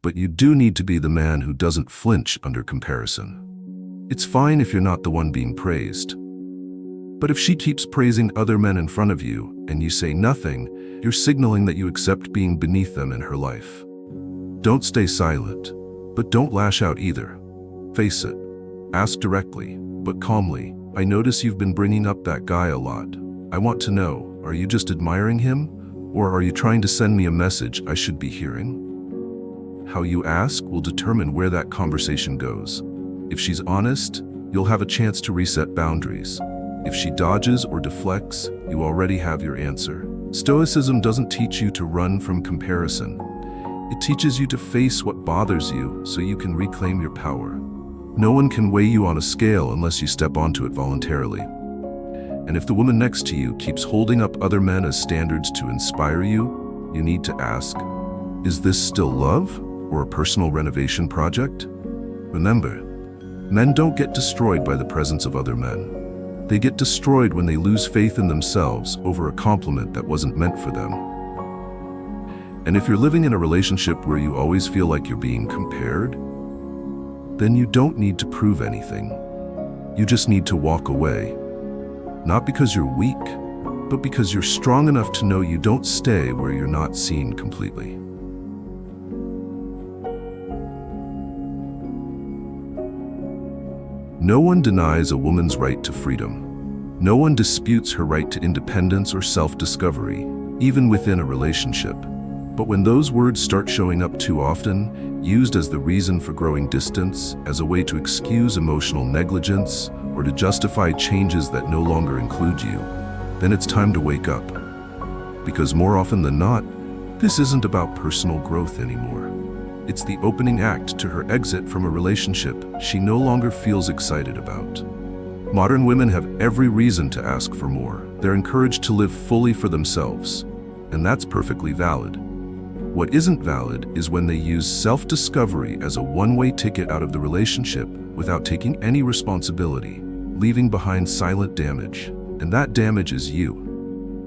but you do need to be the man who doesn't flinch under comparison. It's fine if you're not the one being praised. But if she keeps praising other men in front of you and you say nothing, you're signaling that you accept being beneath them in her life. Don't stay silent, but don't lash out either. Face it. Ask directly, but calmly. "I notice you've been bringing up that guy a lot. I want to know, are you just admiring him? Or are you trying to send me a message I should be hearing?" How you ask will determine where that conversation goes. If she's honest, you'll have a chance to reset boundaries. If she dodges or deflects, you already have your answer. Stoicism doesn't teach you to run from comparison. It teaches you to face what bothers you so you can reclaim your power. No one can weigh you on a scale unless you step onto it voluntarily. And if the woman next to you keeps holding up other men as standards to inspire you, you need to ask, is this still love or a personal renovation project? Remember, men don't get destroyed by the presence of other men. They get destroyed when they lose faith in themselves over a compliment that wasn't meant for them. And if you're living in a relationship where you always feel like you're being compared, then you don't need to prove anything. You just need to walk away. Not because you're weak, but because you're strong enough to know you don't stay where you're not seen completely. No one denies a woman's right to freedom. No one disputes her right to independence or self-discovery, even within a relationship. But when those words start showing up too often, used as the reason for growing distance, as a way to excuse emotional negligence, or to justify changes that no longer include you, then it's time to wake up. Because more often than not, this isn't about personal growth anymore. It's the opening act to her exit from a relationship she no longer feels excited about. Modern women have every reason to ask for more. They're encouraged to live fully for themselves, and that's perfectly valid. What isn't valid is when they use self-discovery as a one-way ticket out of the relationship without taking any responsibility, leaving behind silent damage. And that damage is you.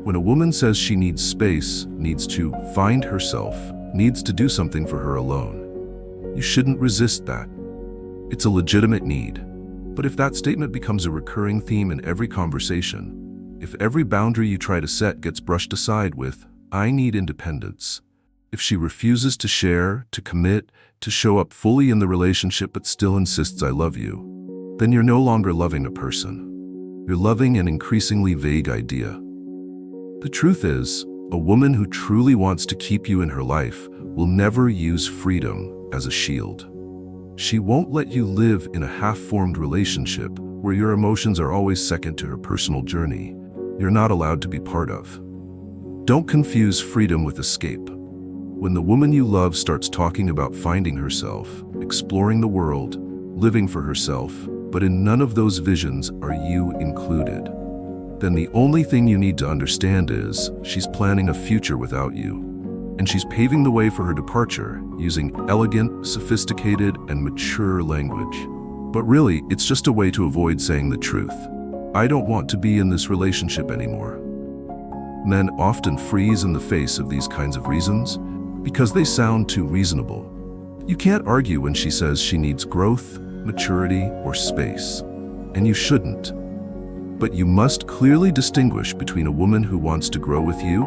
When a woman says she needs space, needs to find herself, needs to do something for her alone, you shouldn't resist that. It's a legitimate need. But if that statement becomes a recurring theme in every conversation, if every boundary you try to set gets brushed aside with, "I need independence," if she refuses to share, to commit, to show up fully in the relationship but still insists "I love you," then you're no longer loving a person. You're loving an increasingly vague idea. The truth is, a woman who truly wants to keep you in her life will never use freedom as a shield. She won't let you live in a half-formed relationship where your emotions are always second to her personal journey you're not allowed to be part of. Don't confuse freedom with escape. When the woman you love starts talking about finding herself, exploring the world, living for herself, but in none of those visions are you included, then the only thing you need to understand is she's planning a future without you. And she's paving the way for her departure using elegant, sophisticated, and mature language. But really, it's just a way to avoid saying the truth. I don't want to be in this relationship anymore. Men often freeze in the face of these kinds of reasons because they sound too reasonable. You can't argue when she says she needs growth, maturity, or space, and you shouldn't. But you must clearly distinguish between a woman who wants to grow with you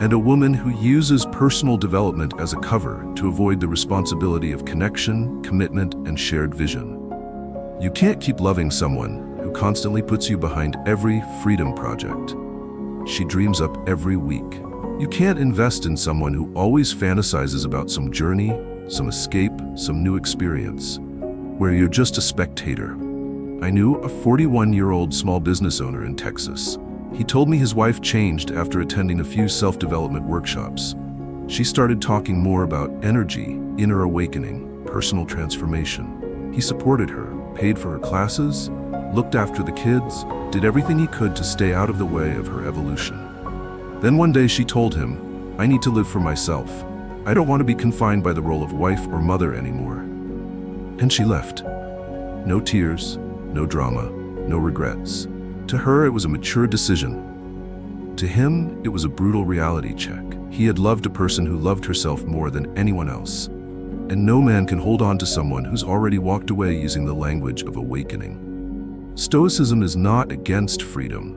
and a woman who uses personal development as a cover to avoid the responsibility of connection, commitment, and shared vision. You can't keep loving someone who constantly puts you behind every freedom project. She dreams up every week. You can't invest in someone who always fantasizes about some journey, some escape, some new experience, where you're just a spectator. I knew a 41-year-old small business owner in Texas. He told me his wife changed after attending a few self-development workshops. She started talking more about energy, inner awakening, personal transformation. He supported her, paid for her classes, looked after the kids, did everything he could to stay out of the way of her evolution. Then one day she told him, "I need to live for myself. I don't want to be confined by the role of wife or mother anymore." And she left. No tears, no drama, no regrets. To her, it was a mature decision. To him, it was a brutal reality check. He had loved a person who loved herself more than anyone else. And no man can hold on to someone who's already walked away using the language of awakening. Stoicism is not against freedom,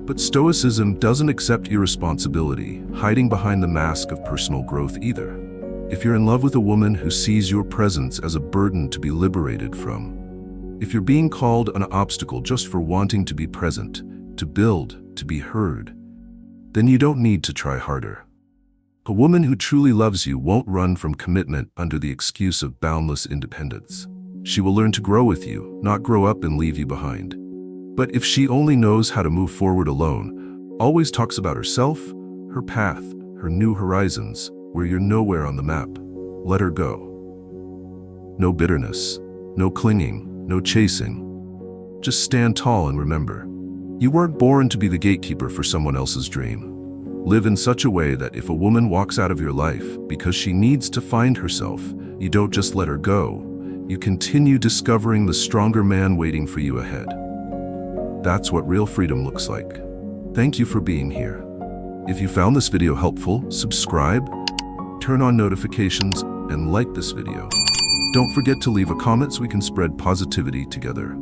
but Stoicism doesn't accept irresponsibility, hiding behind the mask of personal growth either. If you're in love with a woman who sees your presence as a burden to be liberated from, if you're being called an obstacle just for wanting to be present, to build, to be heard, then you don't need to try harder. A woman who truly loves you won't run from commitment under the excuse of boundless independence. She will learn to grow with you, not grow up and leave you behind. But if she only knows how to move forward alone, always talks about herself, her path, her new horizons, where you're nowhere on the map, let her go. No bitterness, no clinging, no chasing. Just stand tall and remember, you weren't born to be the gatekeeper for someone else's dream. Live in such a way that if a woman walks out of your life because she needs to find herself, you don't just let her go. You continue discovering the stronger man waiting for you ahead. That's what real freedom looks like. Thank you for being here. If you found this video helpful, subscribe, turn on notifications, and like this video. Don't forget to leave a comment so we can spread positivity together.